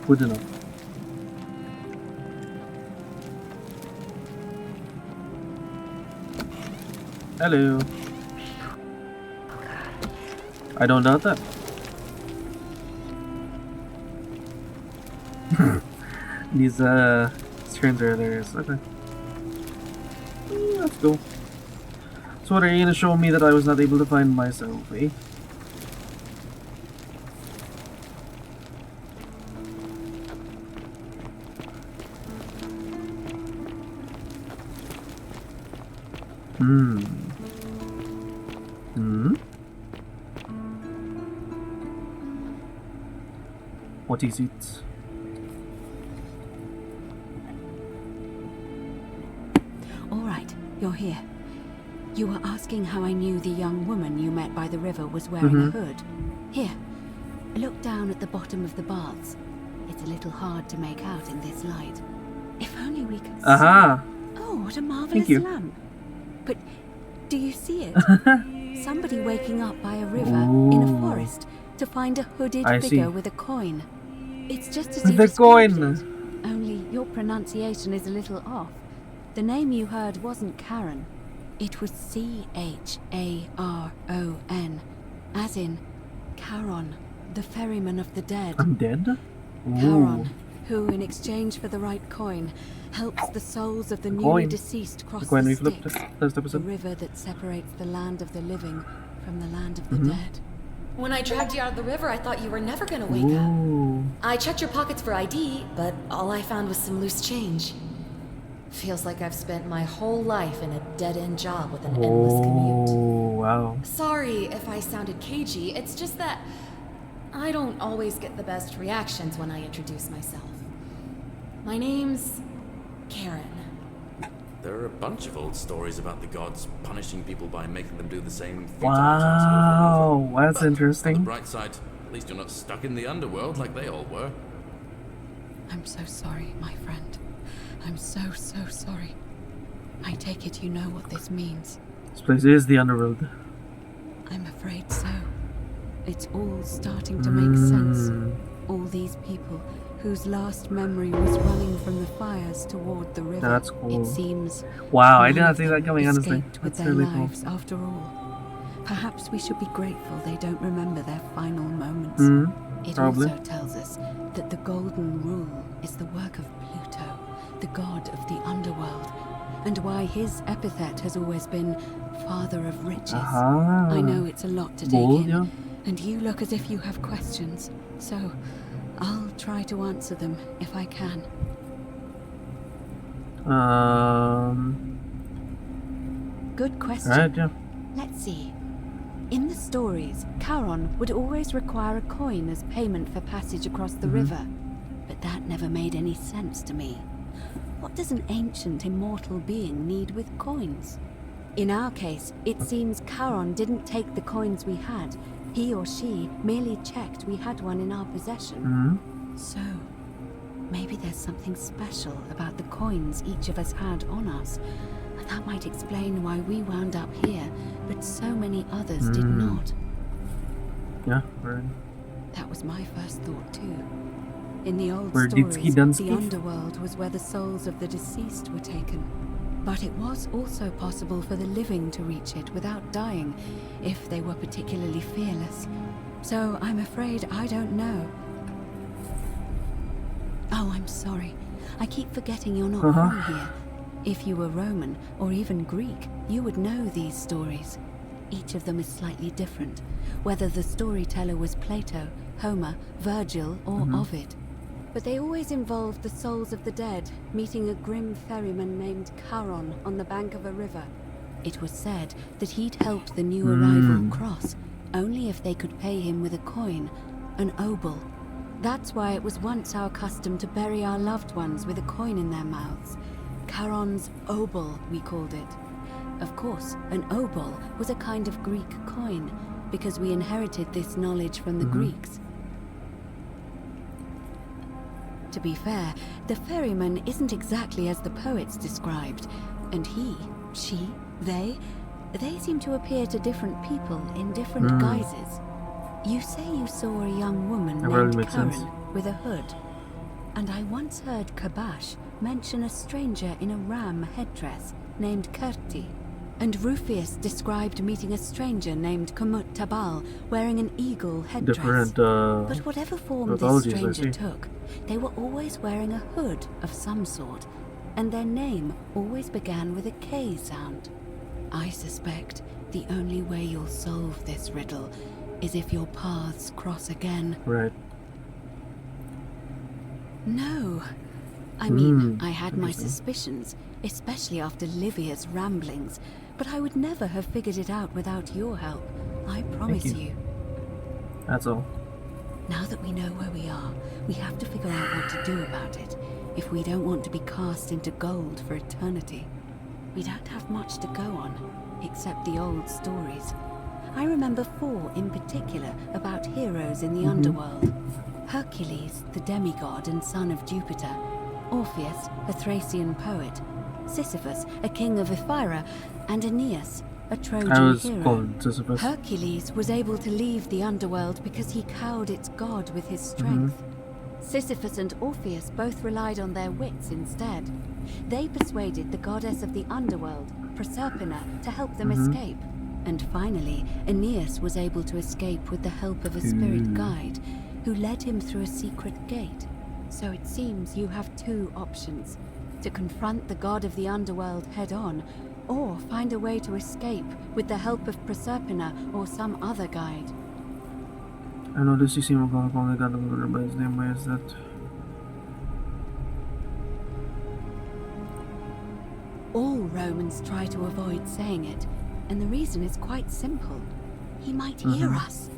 Good enough. Hello. I don't doubt that. These screens are hilarious. Okay. Let's go. So what are you gonna show me that I was not able to find myself, eh? What is it? All right, you're here. You were asking how I knew the young woman you met by the river was wearing a hood. Here, look down at the bottom of the baths. It's a little hard to make out in this light. If only we could see. Aha! Oh, what a marvelous lamp. But do you see it? Somebody waking up by a river in a forest to find a hooded figure with a coin. It's just as you described it. Only your pronunciation is a little off. The name you heard wasn't Karen. It was C-H-A-R-O-N, as in Charon, the ferryman of the dead. I'm dead? Charon, who in exchange for the right coin, helps the souls of the newly deceased cross the Styx, the river that separates the land of the living from the land of the dead. When I dragged you out of the river, I thought you were never gonna wake up. I checked your pockets for ID, but all I found was some loose change. Feels like I've spent my whole life in a dead-end job with an endless commute. Wow. Sorry if I sounded cagey, it's just that I don't always get the best reactions when I introduce myself. My name's Karen. There are a bunch of old stories about the gods punishing people by making them do the same Wow, that's interesting. On the bright side, at least you're not stuck in the underworld like they all were. I'm so sorry, my friend. I'm so sorry. I take it you know what this means. This place is the underworld. I'm afraid so. It's all starting to make sense. All the whose last memory was running from the fires toward the river. That's cool. It seems. Wow, I did not see that coming, honestly. Escaped with That's their really cool. lives after all. Perhaps we should be grateful they don't remember their final moments. It probably. also tells us that the Golden Rule is the work of Pluto, the god of the underworld, and why his epithet has always been Father of Riches. I know it's a lot to take in, yeah. and you look as if you have questions, so I'll try to answer them if I can. Good question. Right, yeah. Let's see. In the stories, Charon would always require a coin as payment for passage across the river, but that never made any sense to me. What does an ancient immortal being need with coins? In our case, it seems Charon didn't take the coins we had. He or she merely checked we had one in our possession. So, maybe there's something special about the coins each of us had on us. And that might explain why we wound up here, but so many others did not. Yeah, right. That was my first thought too. In the old Where stories, Ditsky done the stuff? underworld was where the souls of the deceased were taken. But it was also possible for the living to reach it without dying, if they were particularly fearless. So I'm afraid I don't know. Oh, I'm sorry. I keep forgetting you're not from here. If you were Roman, or even Greek, you would know these stories. Each of them is slightly different, whether the storyteller was Plato, Homer, Virgil, or Ovid. But they always involved the souls of the dead meeting a grim ferryman named Charon on the bank of a river. It was said that he'd helped the new arrival cross, only if they could pay him with a coin, an obol. That's why it was once our custom to bury our loved ones with a coin in their mouths. Charon's obol, we called it. Of course, an obol was a kind of Greek coin, because we inherited this knowledge from the Greeks. To be fair, the ferryman isn't exactly as the poets described, and he, she, they seem to appear to different people in different guises. You say you saw a young woman named Karen with a hood, and I once heard Kabash mention a stranger in a ram headdress named Kerti, and Rufius described meeting a stranger named Kumut Tabal wearing an eagle headdress. But whatever form this stranger took, they were always wearing a hood of some sort, and their name always began with a K sound. I suspect the only way you'll solve this riddle is if your paths cross again. Right. No. I mean, I had my suspicions, especially after Livia's ramblings, but I would never have figured it out without your help. I promise you. That's all. Now that we know where we are, we have to figure out what to do about it, if we don't want to be cast into gold for eternity. We don't have much to go on, except the old stories. I remember 4 in particular about heroes in the underworld. Hercules, the demigod and son of Jupiter. Orpheus, a Thracian poet. Sisyphus, a king of Ephyra. And Aeneas, a Trojan hero. Hercules was able to leave the underworld because he cowed its god with his strength. Sisyphus and Orpheus both relied on their wits instead. They persuaded the goddess of the underworld, Proserpina, to help them escape. And finally, Aeneas was able to escape with the help of a spirit guide, who led him through a secret gate. So it seems you have 2 options: to confront the god of the underworld head-on, or find a way to escape with the help of Proserpina or some other guide. I know this is him calling the god of the but his name is that. All Romans try to avoid saying it, and the reason is quite simple. He might hear us.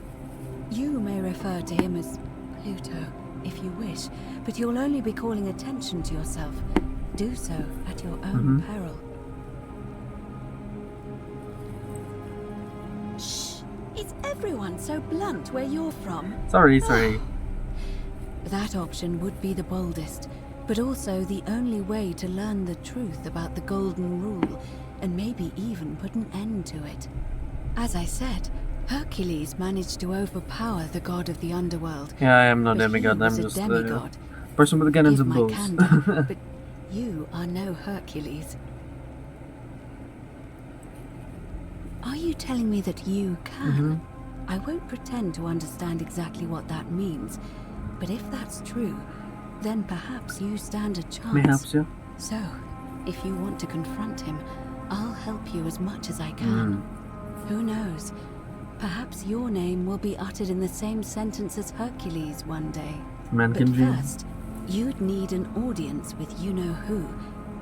You may refer to him as Pluto, if you wish, but you'll only be calling attention to yourself. Do so at your own peril. Shh! Is everyone so blunt where you're from? Sorry. That option would be the boldest, but also the only way to learn the truth about the Golden Rule, and maybe even put an end to it. As I said, Hercules managed to overpower the god of the underworld. Yeah, I am no but he demigod. was I'm a just demigod. the person with the cannons Forgive and my bows. candor, but you are no Hercules. Are you telling me that you can? I won't pretend to understand exactly what that means, but if that's true, then perhaps you stand a chance. Perhaps, yeah. So, if you want to confront him, I'll help you as much as I can. Who knows? Perhaps your name will be uttered in the same sentence as Hercules one day. Man But can dream. first, you'd need an audience with you-know-who,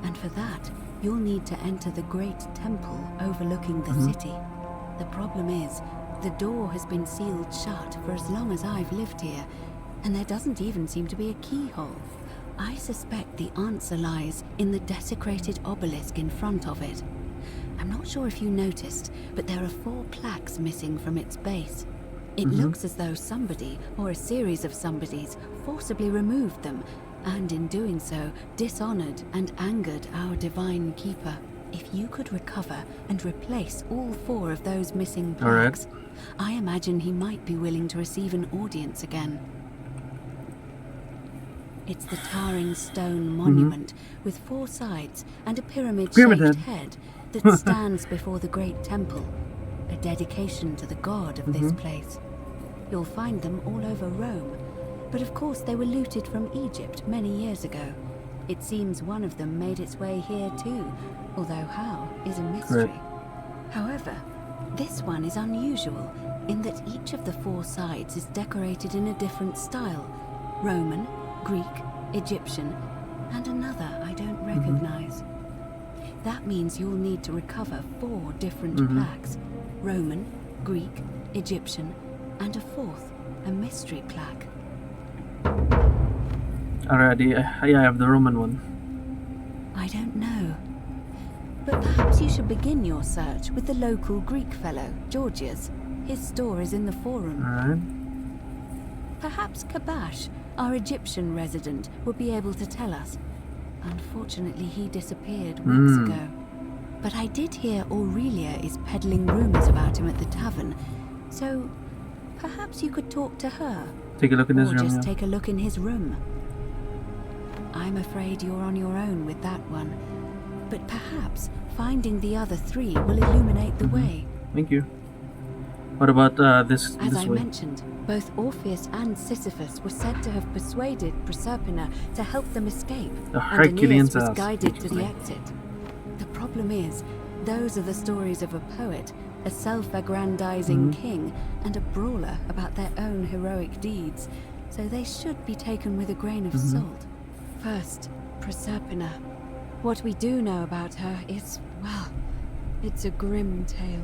and for that, you'll need to enter the great temple overlooking the city. The problem is, the door has been sealed shut for as long as I've lived here, and there doesn't even seem to be a keyhole. I suspect the answer lies in the desecrated obelisk in front of it. I'm not sure if you noticed, but there are 4 plaques missing from its base. It looks as though somebody, or a series of somebodies, forcibly removed them, and in doing so, dishonored and angered our divine keeper. If you could recover and replace all 4 of those missing plaques, I imagine he might be willing to receive an audience again. It's the towering stone monument with 4 sides and a pyramid-shaped head that stands before the great temple, a dedication to the god of this place. You'll find them all over Rome, but of course they were looted from Egypt many years ago. It seems one of them made its way here too, although how is a mystery. However, this one is unusual in that each of the 4 sides is decorated in a different style: Roman, Greek, Egyptian, and another I don't recognize. That means you'll need to recover 4 different plaques: Roman, Greek, Egyptian, and a 4th, a mystery plaque. Already, yeah, I have the Roman one. I don't know. But perhaps you should begin your search with the local Greek fellow, Georgius. His store is in the forum. Perhaps Kabash, our Egyptian resident, will be able to tell us. Unfortunately, he disappeared weeks ago. But I did hear Aurelia is peddling rumors about him at the tavern, so perhaps you could talk to her. Take a look in his or room. just Yeah. take a look in his room. I'm afraid you're on your own with that one, but perhaps finding the other 3 will illuminate the way. Thank you. What about this As I way? mentioned, both Orpheus and Sisyphus were said to have persuaded Proserpina to help them escape, The and Herculeans Aeneas was ass. guided to the exit. The problem is, those are the stories of a poet, a self-aggrandizing king, and a brawler about their own heroic deeds, so they should be taken with a grain of salt. First, Proserpina. What we do know about her is, well, it's a grim tale.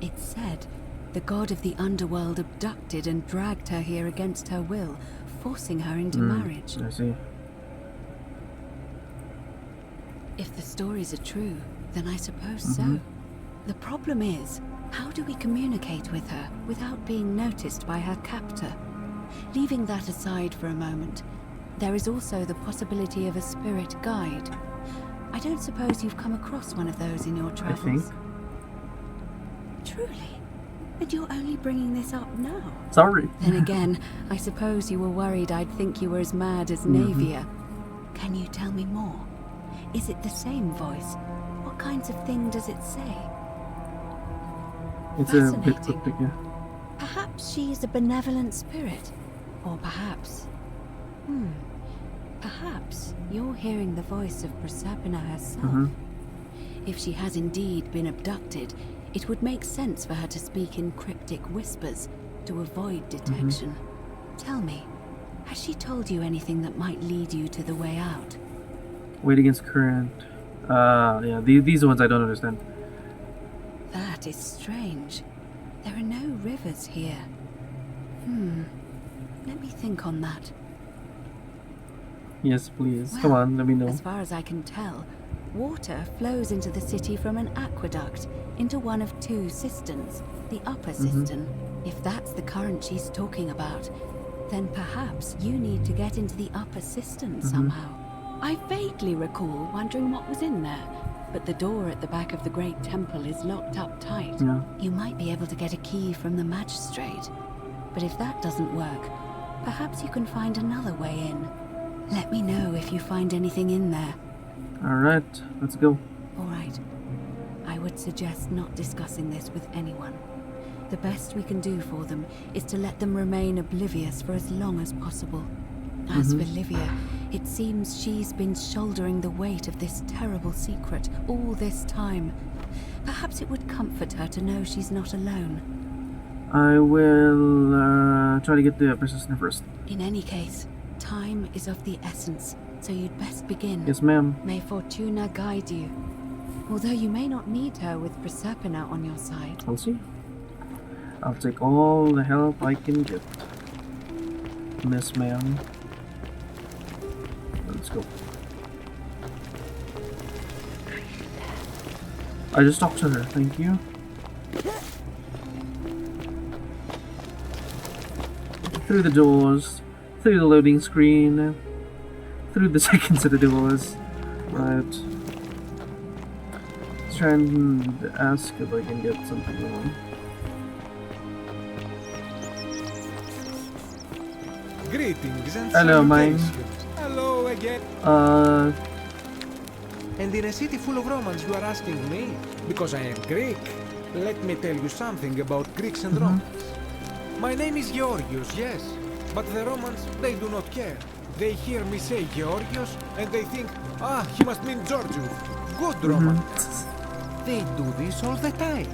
It's said the god of the underworld abducted and dragged her here against her will, forcing her into marriage. I see. If the stories are true, then I suppose so. The problem is, how do we communicate with her without being noticed by her captor? Leaving that aside for a moment, there is also the possibility of a spirit guide. I don't suppose you've come across one of those in your travels? I think. Truly? And you're only bringing this up now? Sorry. Then again, I suppose you were worried I'd think you were as mad as Navia. Can you tell me more? Is it the same voice? What kinds of thing does it say? It's a bit Fascinating. cryptic, yeah. Perhaps she's a benevolent spirit. Or perhaps... Perhaps you're hearing the voice of Proserpina herself. If she has indeed been abducted, it would make sense for her to speak in cryptic whispers to avoid detection. Tell me, has she told you anything that might lead you to the way out? Wait against current. Yeah, these ones I don't understand. That is strange. There are no rivers here. Let me think on that. Yes, please. Well, Come on, let me know. As far as I can tell, water flows into the city from an aqueduct into one of 2 cisterns, the upper cistern. If that's the current she's talking about, then perhaps you need to get into the upper cistern somehow. I vaguely recall wondering what was in there, but the door at the back of the Great Temple is locked up tight. Yeah. You might be able to get a key from the magistrate. But if that doesn't work, perhaps you can find another way in. Let me know if you find anything in there. Alright, let's go. Alright. I would suggest not discussing this with anyone. The best we can do for them is to let them remain oblivious for as long as possible. As for Livia, it seems she's been shouldering the weight of this terrible secret all this time. Perhaps it would comfort her to know she's not alone. I will try to get the persistent first. In any case, time is of the essence, so you'd best begin. Yes, ma'am. May Fortuna guide you. Although you may not need her with Proserpina on your side. I'll see. I'll take all the help I can get. Miss ma'am. Let's go. I just talked to her, thank you. Through the doors, through the loading screen, through the second set of doors. Right. Let's try and ask if I can get something wrong. Greetings and hello, mine. Hello again. And in a city full of Romans you are asking me? Because I am Greek. Let me tell you something about Greeks and Romans. My name is Georgios, yes. But the Romans, they do not care. They hear me say Georgios and they think, ah, he must mean Georgiou. Good Romans. They do this all the time.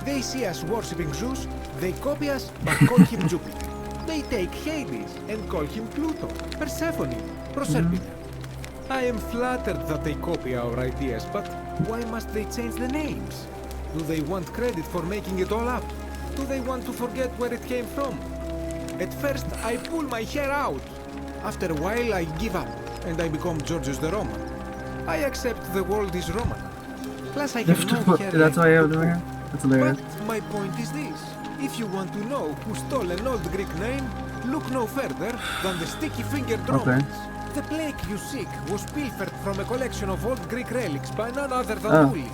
They see us worshipping Zeus, they copy us but call him Jupiter. They take Hades and call him Pluto, Persephone, Proserpina. I am flattered that they copy our ideas, but why must they change the names? Do they want credit for making it all up? Do they want to forget where it came from? At first, I pull my hair out. After a while, I give up, and I become Georgios the Roman. I accept the world is Roman. Plus, I have no hair. That's why I have no hair? That's hilarious. But my point is this. If you want to know who stole an old Greek name, look no further than the sticky-fingered Romans. The plague you seek was pilfered from a collection of old Greek relics by none other than Uli.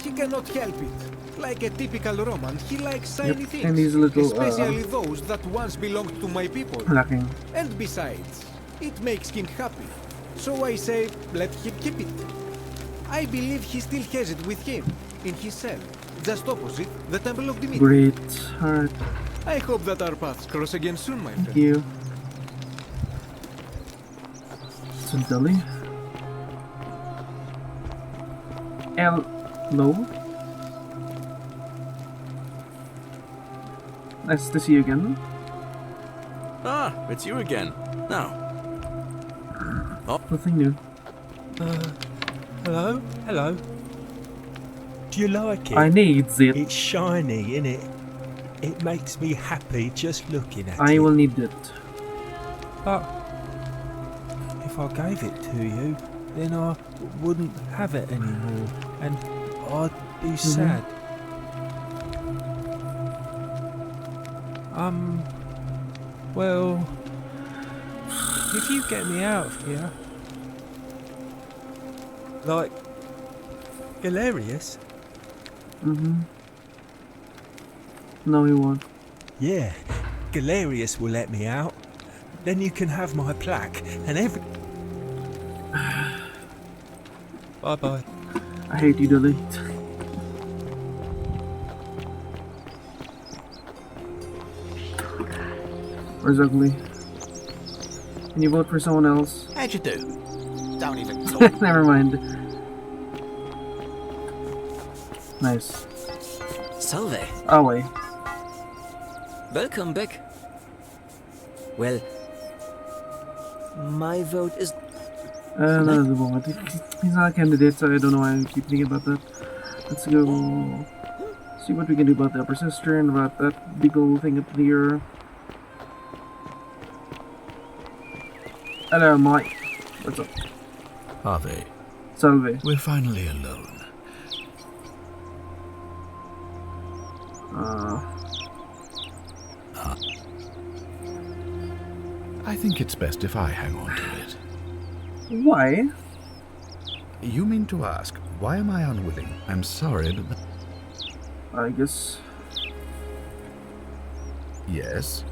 He cannot help it. Like a typical Roman, he likes shiny things, and these little, especially those that once belonged to my people. Lacking. And besides, it makes him happy. So I say, let him keep it. I believe he still has it with him, in his cell, just opposite the Temple of Dimitri. Great. Alright. I hope that our paths cross again soon, my friend. Thank you. Delhi. Hello. Nice to see you again. Ah, it's you again. Now. Oh. Nothing new. Hello? Hello? Do you like it? I need it. It's shiny, innit? It makes me happy just looking at it. I will need it. But if I gave it to you, then I wouldn't have it anymore, and I'd be sad. Well, if you get me out of here, like Galerius. No, he won't. Yeah, Galerius will let me out. Then you can have my plaque and every. Bye bye. I hate you, Dilly. Where's Ugly? Can you vote for someone else? How'd you do? Don't even talk. Never mind. Nice. Salve. Away. Welcome back. Well, my vote is... Not at the moment. He's not a candidate, so I don't know why I keep thinking about that. Let's go see what we can do about the upper sister and about that big old thing up here. Hello, Mike. What's up? Harvey. Salve. We're finally alone. I think it's best if I hang on to it. Why? You mean to ask, why am I unwilling? I'm sorry, but... I guess... Yes?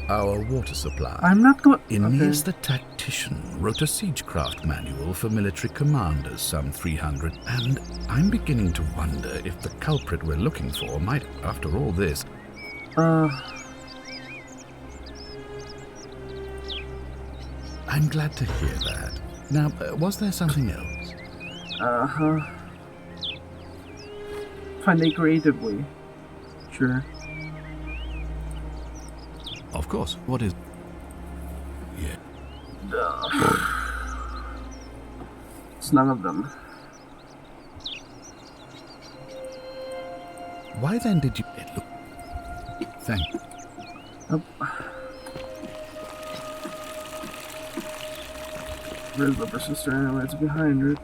Our water supply. I'm not going... Aeneas the Tactician wrote a siegecraft manual for military commanders, some 300, and I'm beginning to wonder if the culprit we're looking for might, after all this... I'm glad to hear that. Now, was there something else? Find a creative way. Sure. Of course. What is... Yeah. It's none of them. Why then did you... Look. Thank you. Where's the sister anyway? It's behind her.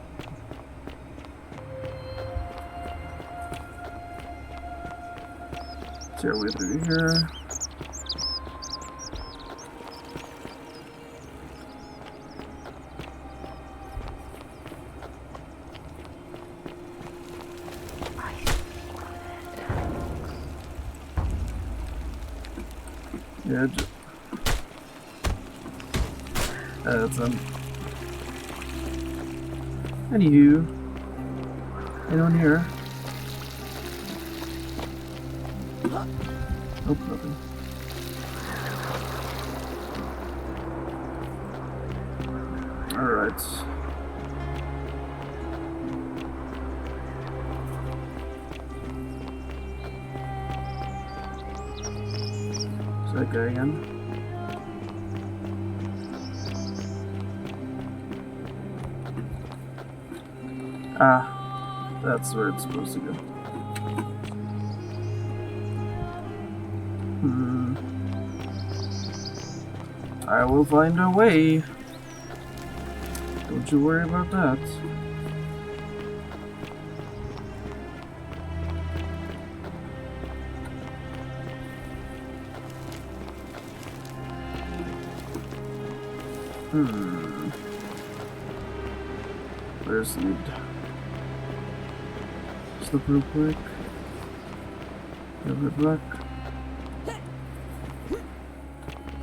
Is there a way through here? Yeah, that's Anywho, anyone here? Nope, nothing. Alright. Is that guy again? Ah, that's where it's supposed to go. I will find a way. Don't you worry about that. Where's the... Slip real quick. Have it back.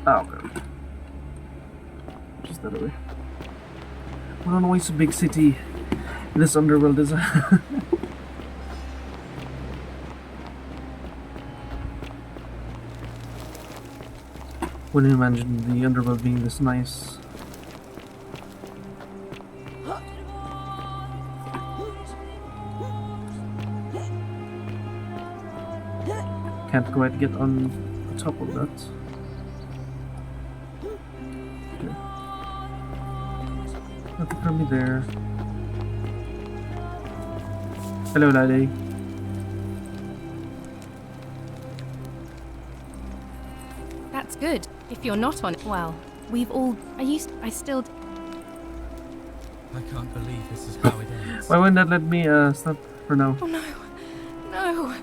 Oh, okay. Just that way. I don't know why it's a big city. This underworld is. Wouldn't imagine the underworld being this nice. Can't quite get on the top of that. Okay. Nothing from me there. Hello, lady. That's good. If you're not on it, well, we've all... I still... I can't believe this is how it ends. Why wouldn't that let me stop for now? Oh no. No.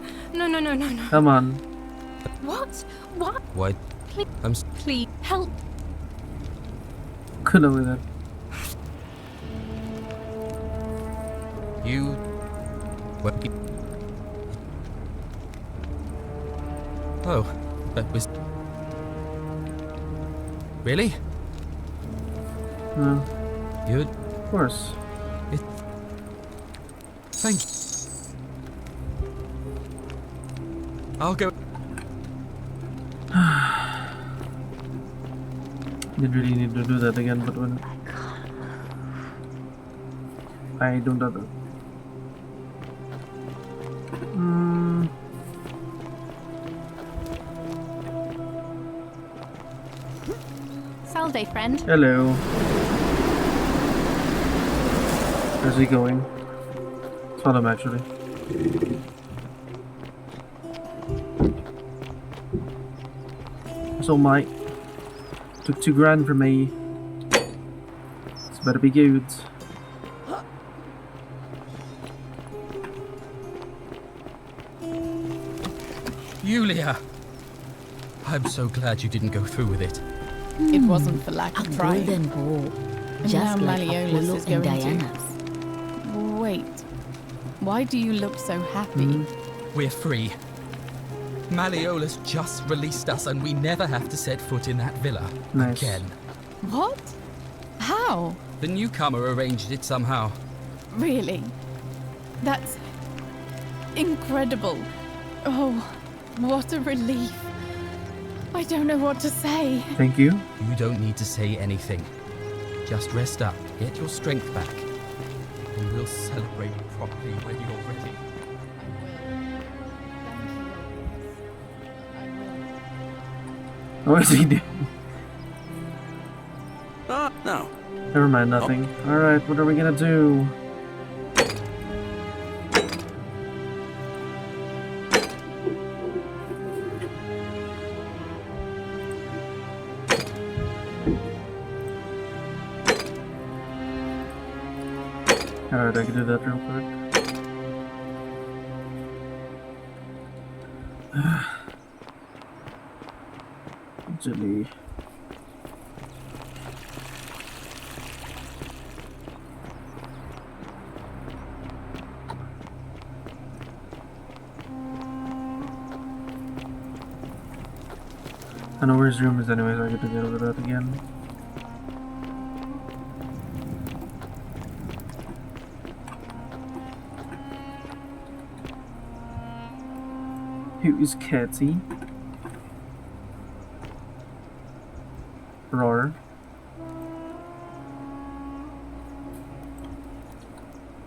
Come on. What? What? Why? Please, please, help. Couldn't with that. You... Oh, that was... Really? No. You... Of course. Thank you. I'll go... Didn't really need to do that again, but when... I don't have that. Salve, friend. Hello. Where's he going? Follow him, actually. So Mike took $2 grand from me. This better be good. Yulia! I'm so glad you didn't go through with it. It wasn't for lack of A trying. golden bow, And just now like Malleolus Apollo is and going Diana's. Wait. Why do you look so happy? We're free. Malleolus just released us and we never have to set foot in that villa again. What? How? The newcomer arranged it somehow. Really? That's incredible. Oh, what a relief. I don't know what to say. Thank you. You don't need to say anything. Just rest up, get your strength back, and we'll celebrate properly when you're ready. What is he doing? No. Never mind, nothing. Alright, what are we gonna do? Alright, I can do that real quick. Jelly. I know where his room is anyways, I get to get over that again. Who is Catty? Roar.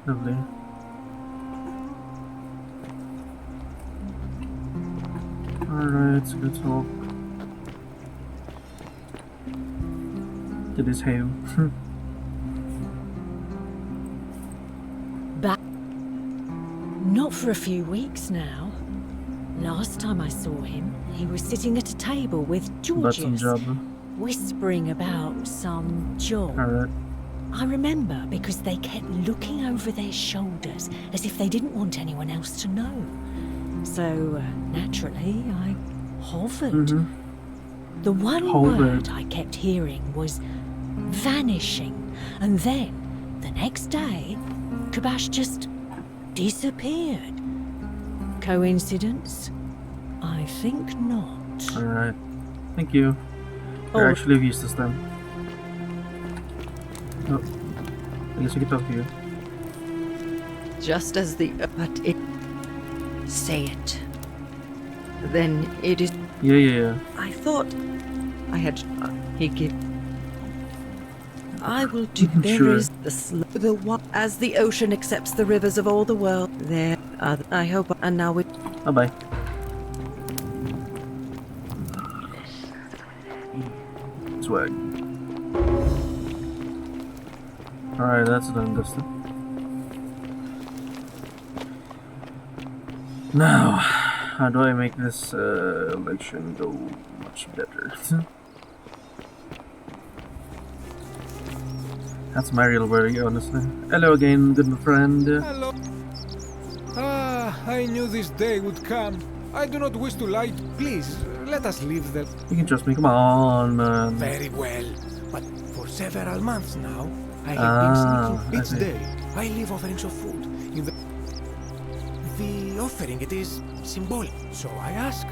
Lovely. Alright, so let's talk. To this how. Back. Not for a few weeks now. Last time I saw him, he was sitting at a table with Georgius, whispering about some job. Alright. I remember because they kept looking over their shoulders as if they didn't want anyone else to know. So, naturally, I hovered. The one word I kept hearing was vanishing, and then, the next day, Kabash just disappeared. Coincidence? I think not. Alright. Thank you. You're actually of use this time. Oh. I guess we can talk to you. Just as the... but it... Say it. Then it is... Yeah. I thought I had... he give... I will do... There is the one... As the ocean accepts the rivers of all the world, there are... I hope... And now we... Bye-bye. Swag. Alright, that's done, dusted. Now, how do I make this election go much better? That's my real worry, honestly. Hello again, good friend. Hello. I knew this day would come. I do not wish to lie. Please, let us leave the... You can trust me, come on, man. Very well, but for several months now, I have been sneaking each day. I leave offerings of food. In the offering, it is symbolic, so I ask.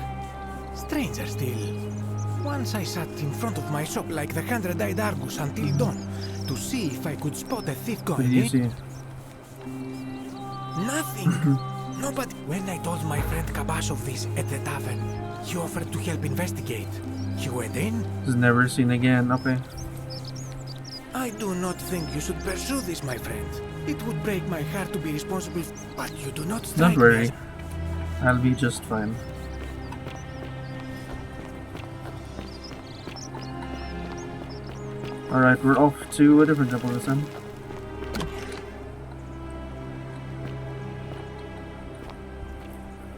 Stranger still. Once I sat in front of my shop like the 100-eyed Argus until dawn to see if I could spot a thief going in. Nothing. Nobody. When I told my friend Kabash of this at the tavern, he offered to help investigate. He went in. Is never seen again. Okay. I do not think you should pursue this, my friend. It would break my heart to be responsible, but you do not strike Don't worry. I'll be just fine. Alright, we're off to a different temple this time.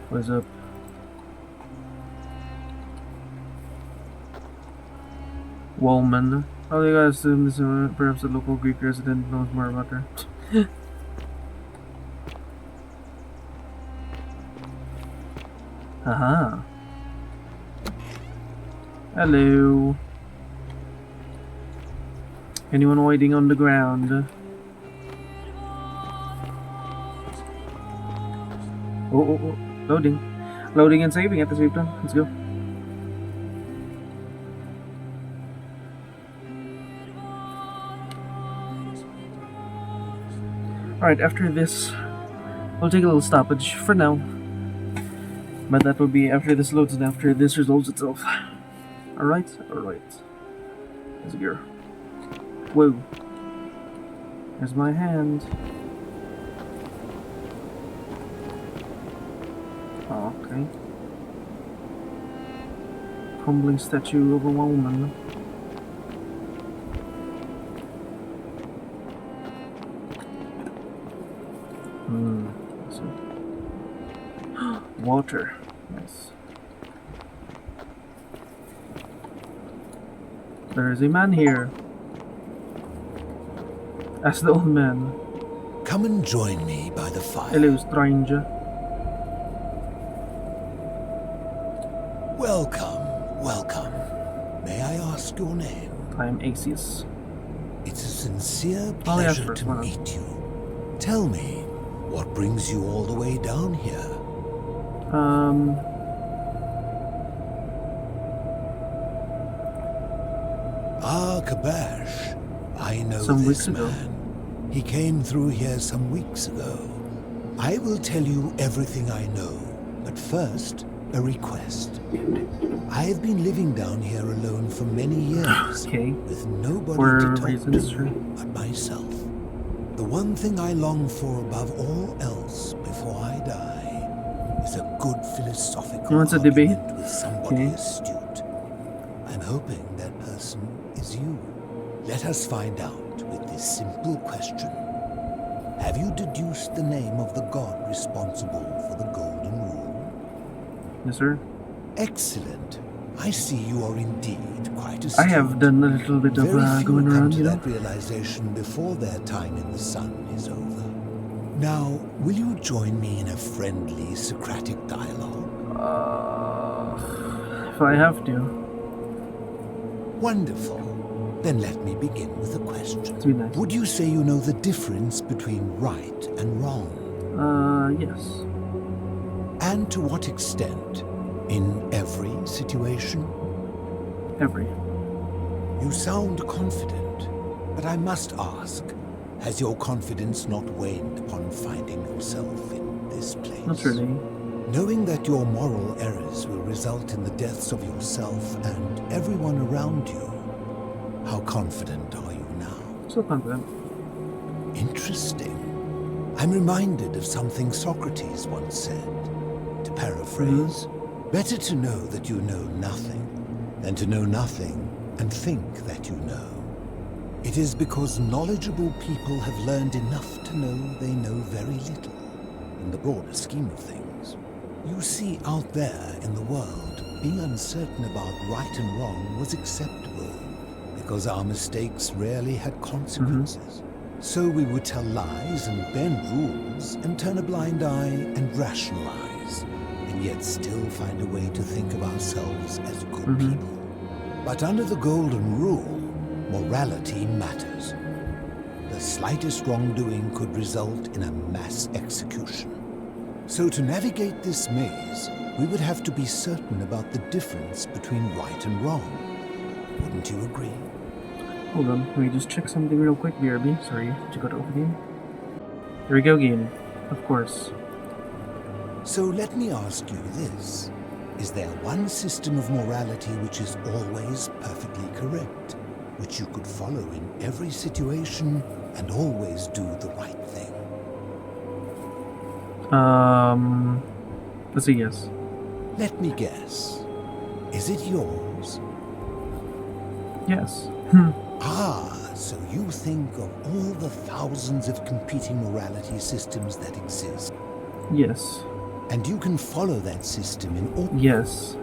What is up? Wallman. Oh, you guys assume this perhaps a local Greek resident knows more about her. Haha. Hello. Anyone waiting on the ground? Oh. Loading. Loading and saving at the same time. Let's go. Alright, after this, we'll take a little stoppage for now. But that will be after this loads and after this resolves itself. Alright? Alright. Let's go. Whoa. There's my hand. Okay. Crumbling statue of a woman. Let's see. Water. Nice. There is a man here. Ask the old man. Come and join me by the fire. Hello, stranger. Welcome, welcome. May I ask your name? I am Acius. It's a sincere pleasure to meet you. Tell me, what brings you all the way down here? Ah, Kabash. I know Some this weeks ago. man. He came through here some weeks ago. I will tell you everything I know, but first, a request. I have been living down here alone for many years, with nobody to talk to but myself. The one thing I long for above all else before I die is a good philosophical argument with somebody astute. I'm hoping that person is you. Let us find out with this simple question. Have you deduced the name of the god responsible for the Golden Rule? Yes, sir. Excellent. I see you are indeed quite astute. I have done a little bit of going around, you know. That realization before their time in the sun is over. Now, will you join me in a friendly Socratic dialogue? If I have to. Wonderful. Then let me begin with a question. Nice. Would you say you know the difference between right and wrong? Yes. And to what extent? In every situation? Every. You sound confident, but I must ask, has your confidence not waned upon finding yourself in this place? Not really. Knowing that your moral errors will result in the deaths of yourself and everyone around you, how confident are you now? So confident. Interesting. I'm reminded of something Socrates once said. To paraphrase, better to know that you know nothing than to know nothing and think that you know. It is because knowledgeable people have learned enough to know they know very little in the broader scheme of things. You see, out there in the world, being uncertain about right and wrong was acceptable because our mistakes rarely had consequences. So we would tell lies and bend rules and turn a blind eye and rationalize, and yet still find a way to think of ourselves as good people. But under the Golden Rule, morality matters. The slightest wrongdoing could result in a mass execution. So to navigate this maze, we would have to be certain about the difference between right and wrong. Wouldn't you agree? Hold on, let me just check something real quick, BRB. Sorry, did you go to open game? Here we go, game. Of course. So let me ask you this. Is there one system of morality which is always perfectly correct, which you could follow in every situation and always do the right thing? Let's say yes. Let me guess. Is it yours? Yes. Ah, so you think of all the thousands of competing morality systems that exist. Yes. And you can follow that system in all... Yes.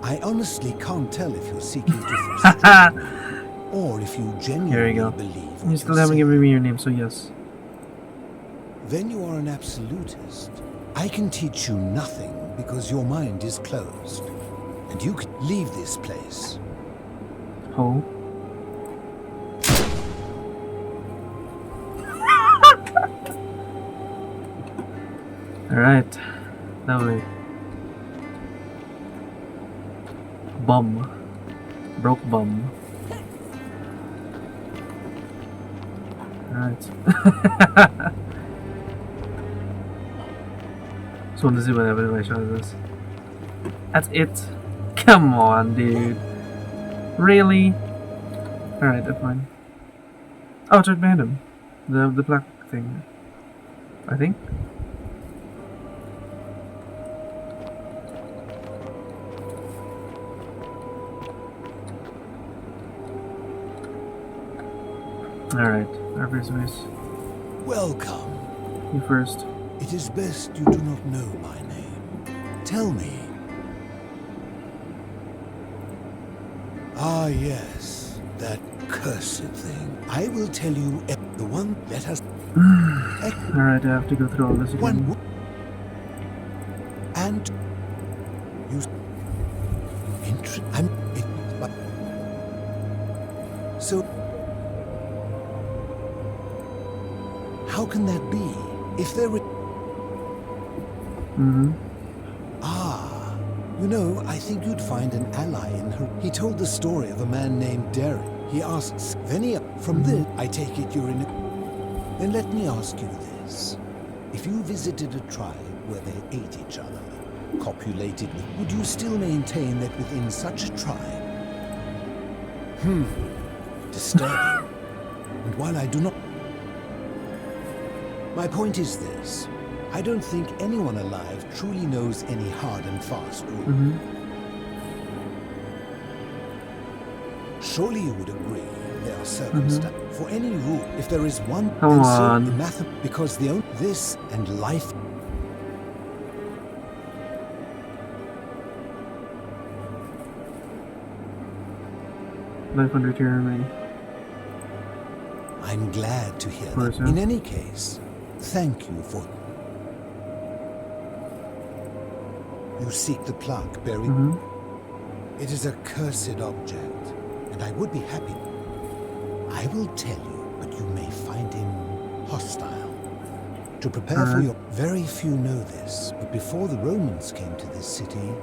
I honestly can't tell if you're seeking to frustrate me, or if you genuinely believe You still haven't given me your name, so yes. Then you are an absolutist. I can teach you nothing because your mind is closed. And you could leave this place. Oh. Alright. Lovely. Bum. Broke bum. Alright. Just want to see what everybody shows us. That's it. Come on, dude. Really? Alright, that's fine. Oh, it's right behind him. The black thing. I think. Alright, our first miss. Welcome. You first. It is best you do not know my name. Tell me. Ah, yes, that cursed thing. I will tell you the one. Let us. Alright, I have to go through all this again. And you. So. How can that be? If there were. Ah, you know, I think you'd find an ally in her. He told the story of a man named Derek. He asks, Venia, from this, I take it you're in a... Then let me ask you this. If you visited a tribe where they ate each other, copulated, would you still maintain that within such a tribe? Disturbing. And while I do not... My point is this. I don't think anyone alive truly knows any hard and fast rule. Surely you would agree there are circumstances for any rule. If there is one, come on, because the only this and life. Life under tyranny. I'm glad to hear that. In any case, thank you for. You seek the plaque buried. It is a cursed object, and I would be happy. I will tell you, but you may find him hostile. To prepare for your... Very few know this, but before the Romans came to this city,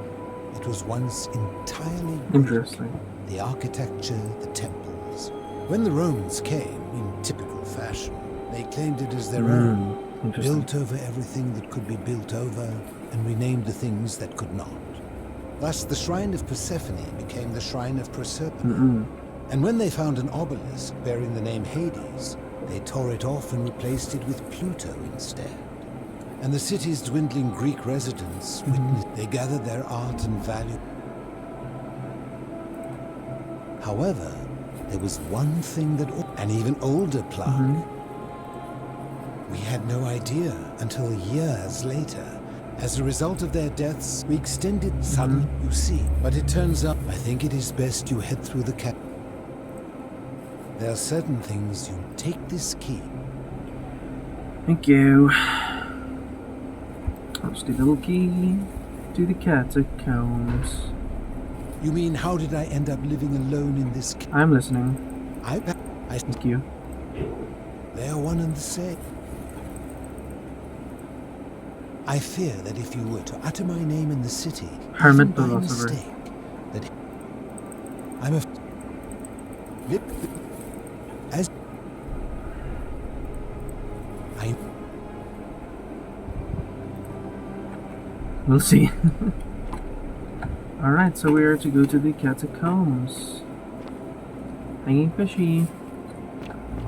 it was once entirely Greek. Interesting. The architecture, the temples. When the Romans came, in typical fashion, they claimed it as their own. Built over everything that could be built over, and renamed the things that could not. Thus, the shrine of Persephone became the shrine of Proserpine. And when they found an obelisk bearing the name Hades, they tore it off and replaced it with Pluto instead. And the city's dwindling Greek residents witnessed. They gathered their art and value. However, there was one thing that... An even older plaque. We had no idea until years later. As a result of their deaths, we extended suddenly, you see. But it turns out, I think it is best you head through the cap. There are certain things you take this key. Thank you. Let's do the little key to the catacombs. You mean, how did I end up living alone in this... I'm listening. I Thank you. They are one and the same. I fear that if you were to utter my name in the city, Hermit by philosopher. mistake, that I'm a... As... I... We'll see. Alright, so we are to go to the catacombs. Hanging fishy.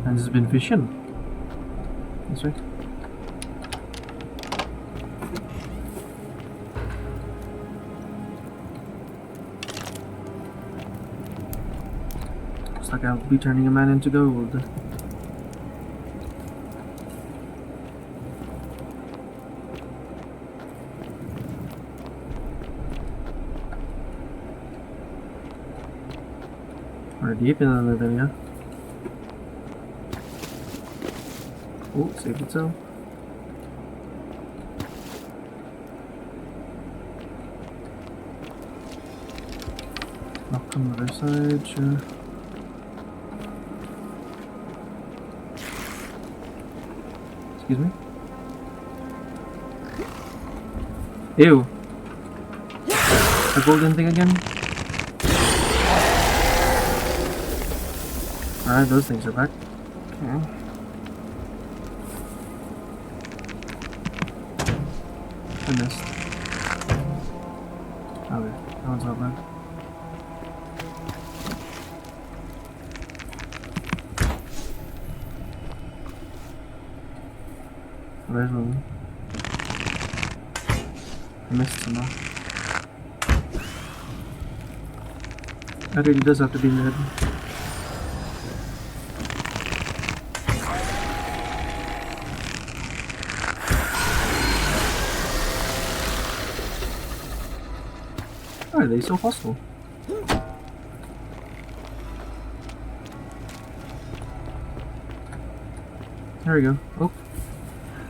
And has been fishing. That's right. Looks like I'll be turning a man into gold. We're deep in the area. Oh, saved itself. Knock on the other side, sure. Excuse me? Ew. The golden thing again? Alright, those things are back. Okay. I missed. Okay, that one's not bad. There's one. I missed some more. That really does have to be in the head. Why are they so hostile? There we go. Oh.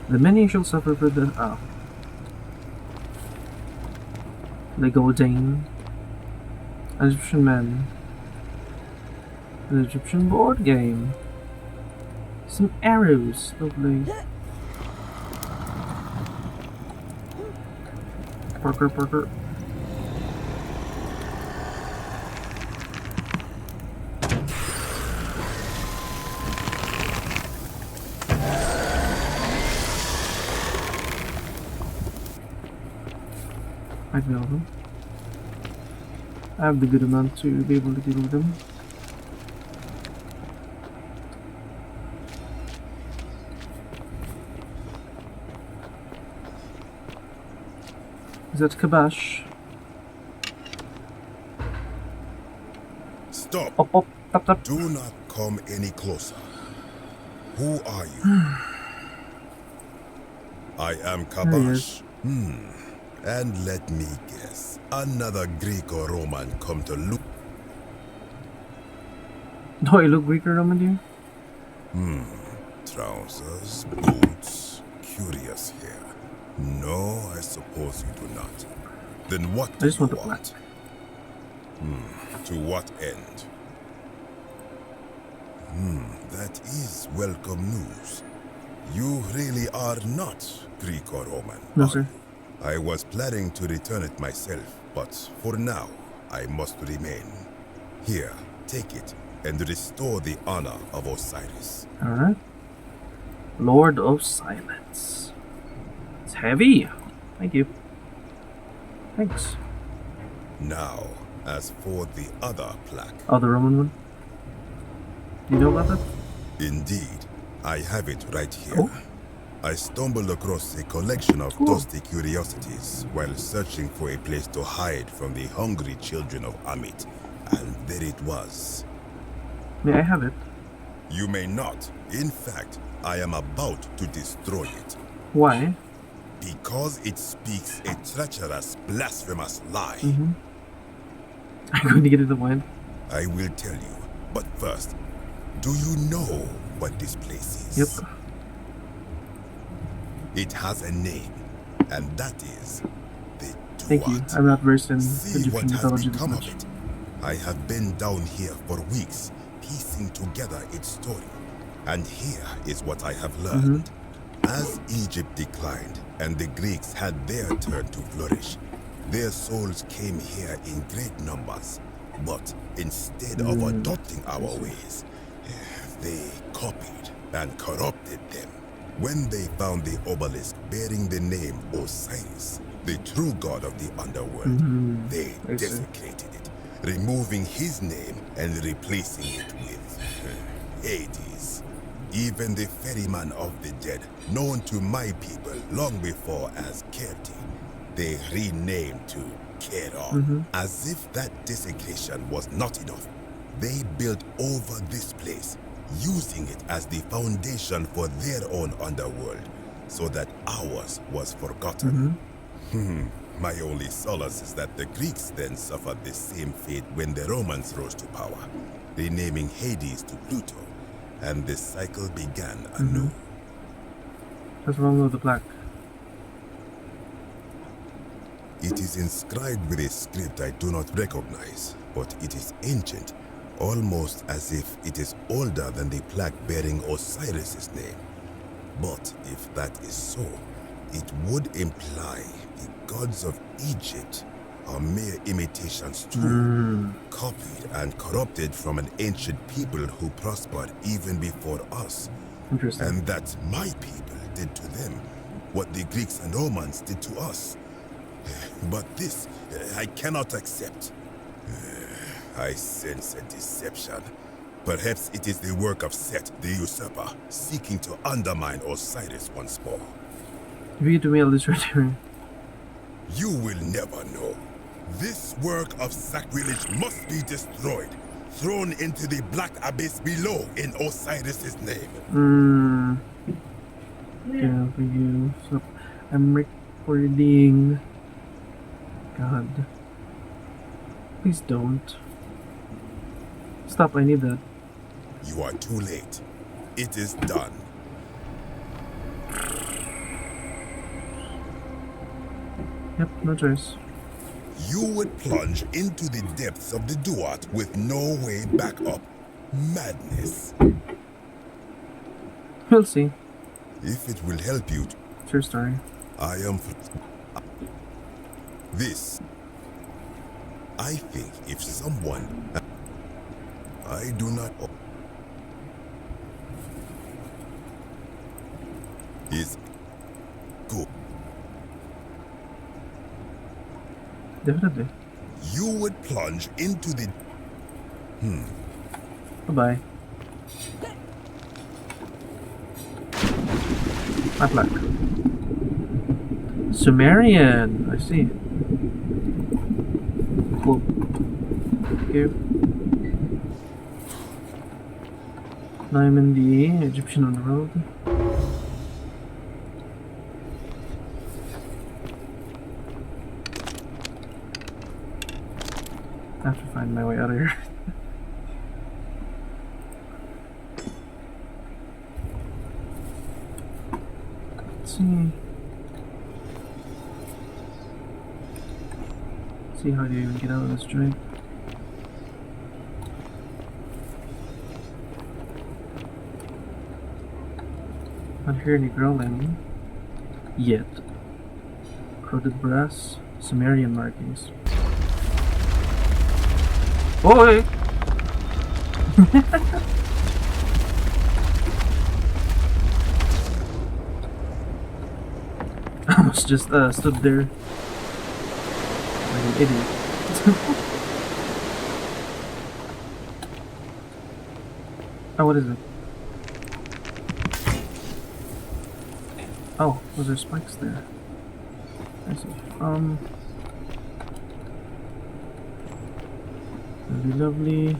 The many shall suffer for the... Oh. Lego Dane. An Egyptian man. An Egyptian board game. Some arrows. Lovely. Parker. Might be all of them. I have the good amount to be able to deal with them. Is that Kabash? Stop! Tap. Do not come any closer. Who are you? I am Kabash. And let me guess, another Greek or Roman come to look. Do I look Greek or Roman to you? Trousers, boots, curious hair. No, I suppose you do not. Then what do you want? To what end? That is welcome news. You really are not Greek or Roman. No, sir. I was planning to return it myself, but for now, I must remain. Here, take it, and restore the honor of Osiris. Alright. Lord of Silence. It's heavy. Thank you. Thanks. Now, as for the other plaque. Oh, the Roman one? Do you know about that? Indeed. I have it right here. Oh. I stumbled across a collection of dusty curiosities while searching for a place to hide from the hungry children of Amit. And there it was. May I have it? You may not. In fact, I am about to destroy it. Why? Because it speaks a treacherous, blasphemous lie. I'm going to get into one. I will tell you. But first, do you know what this place is? Yep. It has a name, and that is the Duat. Thank you. I'm not versed in See what Egyptian has mythology this become of much. it. I have been down here for weeks, piecing together its story. And here is what I have learned. As Egypt declined and the Greeks had their turn to flourish, their souls came here in great numbers. But instead of adopting our ways, they copied and corrupted them. When they found the obelisk bearing the name Osiris, the true god of the underworld, they desecrated it, removing his name and replacing it with Hades. Even the ferryman of the dead, known to my people long before as Kerti, they renamed to Keron. As if that desecration was not enough, they built over this place, using it as the foundation for their own underworld, so that ours was forgotten. My only solace is that the Greeks then suffered the same fate when the Romans rose to power, renaming Hades to Pluto, and the cycle began anew. What's wrong with the plaque? It is inscribed with a script I do not recognize, but it is ancient, almost as if it is older than the plaque bearing Osiris's name. But if that is so, It would imply the gods of Egypt are mere imitations too, copied and corrupted from an ancient people who prospered even before us. Interesting. And that my people did to them what the Greeks and Romans did to us. But this, I cannot accept. I sense a deception. Perhaps it is the work of Set, the usurper, seeking to undermine Osiris once more. If you do me all this right here. You will never know. This work of sacrilege must be destroyed, thrown into the black abyss below in Osiris's name. Yeah, for you. So, I'm recording. God. Please don't. Stop, I need that. You are too late. It is done. Yep, no choice. You would plunge into the depths of the Duat with no way back up. Madness. We'll see. If it will help you. True story. I am. This. I think if someone. I do not. Is good. Definitely. You would plunge into the. Bye-bye. Bad luck. Sumerian, I see. Cool. Thank you. Now I'm in the Egyptian underworld. I have to find my way out of here. Let's see how do you even get out of this joint. Not hear any growling yet. Corroded brass, Sumerian markings. Oh, hey. I almost just stood there like an idiot. Oh, what is it? Oh, was there spikes there? I see. Lovely, lovely.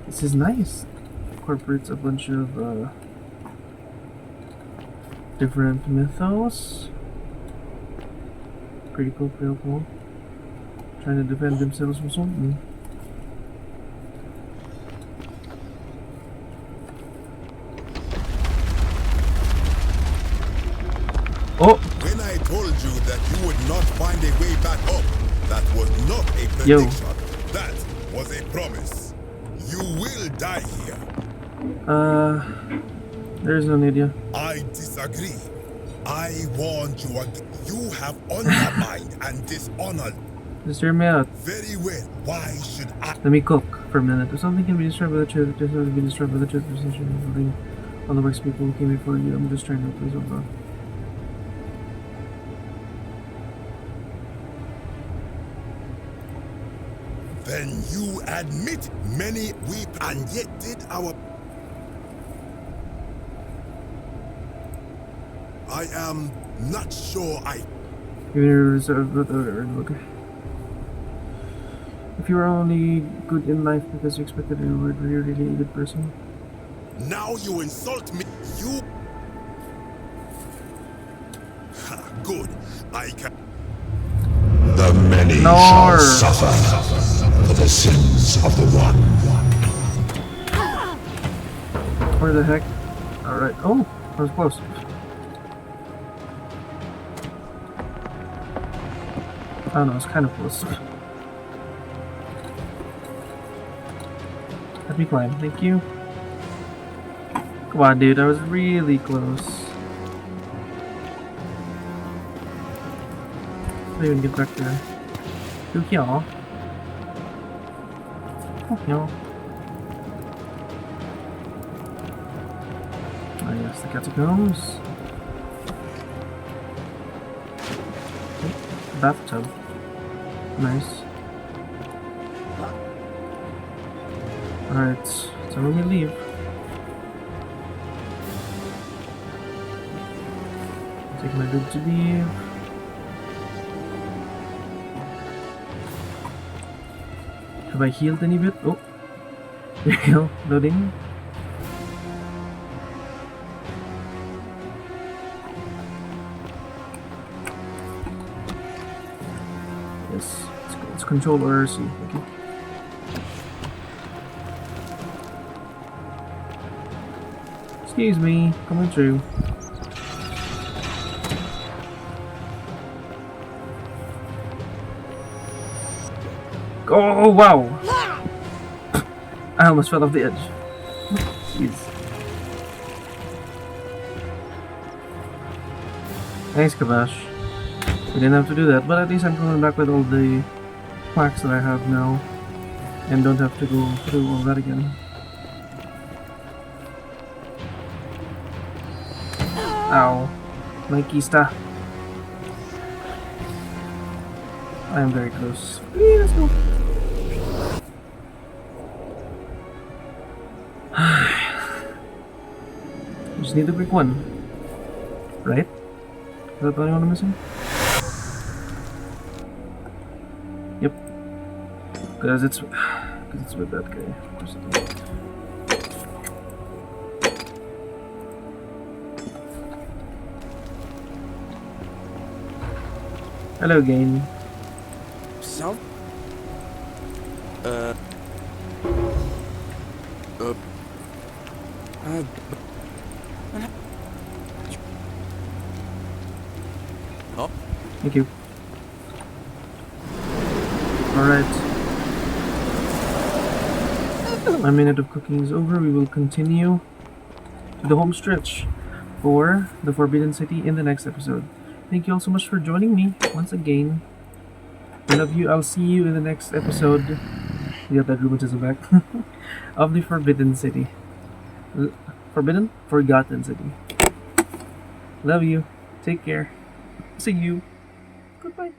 This is nice. Incorporates a bunch of different mythos. Pretty cool, pretty cool. Trying to defend themselves from something. Oh! When I told you that you would not find a way back up, that was not a prediction. That was a promise. You will die here. There's no idea. I disagree. I warned you again. You have undermined and dishonored. Just hear me out. Very well. Why should I? Let me cook for a minute. If something can be destroyed by the truth, it does not be destroyed by the truth. Including all the works people who came before you. I'm just trying to please over. Then you admit many weep and yet did our. I am not sure I. If you were only good in life because you expected a reward, were you really a good person? Now you insult me. You. Good. I can. The many shall suffer for the sins of the one. Where the heck? Alright. Oh, that was close. I don't know, it's kind of close. Let me climb, thank you. Come on, dude, I was really close. Ayun, get back there. Look here. Oh, yeah. Ah, yes, the catacombs. Oh, bathtub. Nice. Alright, so when we leave. Take my bid to leave. Have I healed any bit? Oh, there you go, loading. Yes, let's control RC. Okay. Excuse me, coming through. Oh wow! I almost fell off the edge. Jeez. Thanks, Kabash. We didn't have to do that, but at least I'm coming back with all the quacks that I have now, and don't have to go through all that again. Ow. My kista. I am very close. Yeah, let's go. Just need the quick one. Right? Is that the only one I'm missing? Yep. Because it's with that guy. Of course it is. Hello, game. So? Oh. Thank you. Alright. My minute of cooking is over. We will continue to the home stretch for the Forbidden City in the next episode. Thank you all so much for joining me once again. I love you. I'll see you in the next episode. We got that rheumatism back. Of the Forbidden City. Forbidden? Forgotten City. Love you. Take care. See you. Goodbye.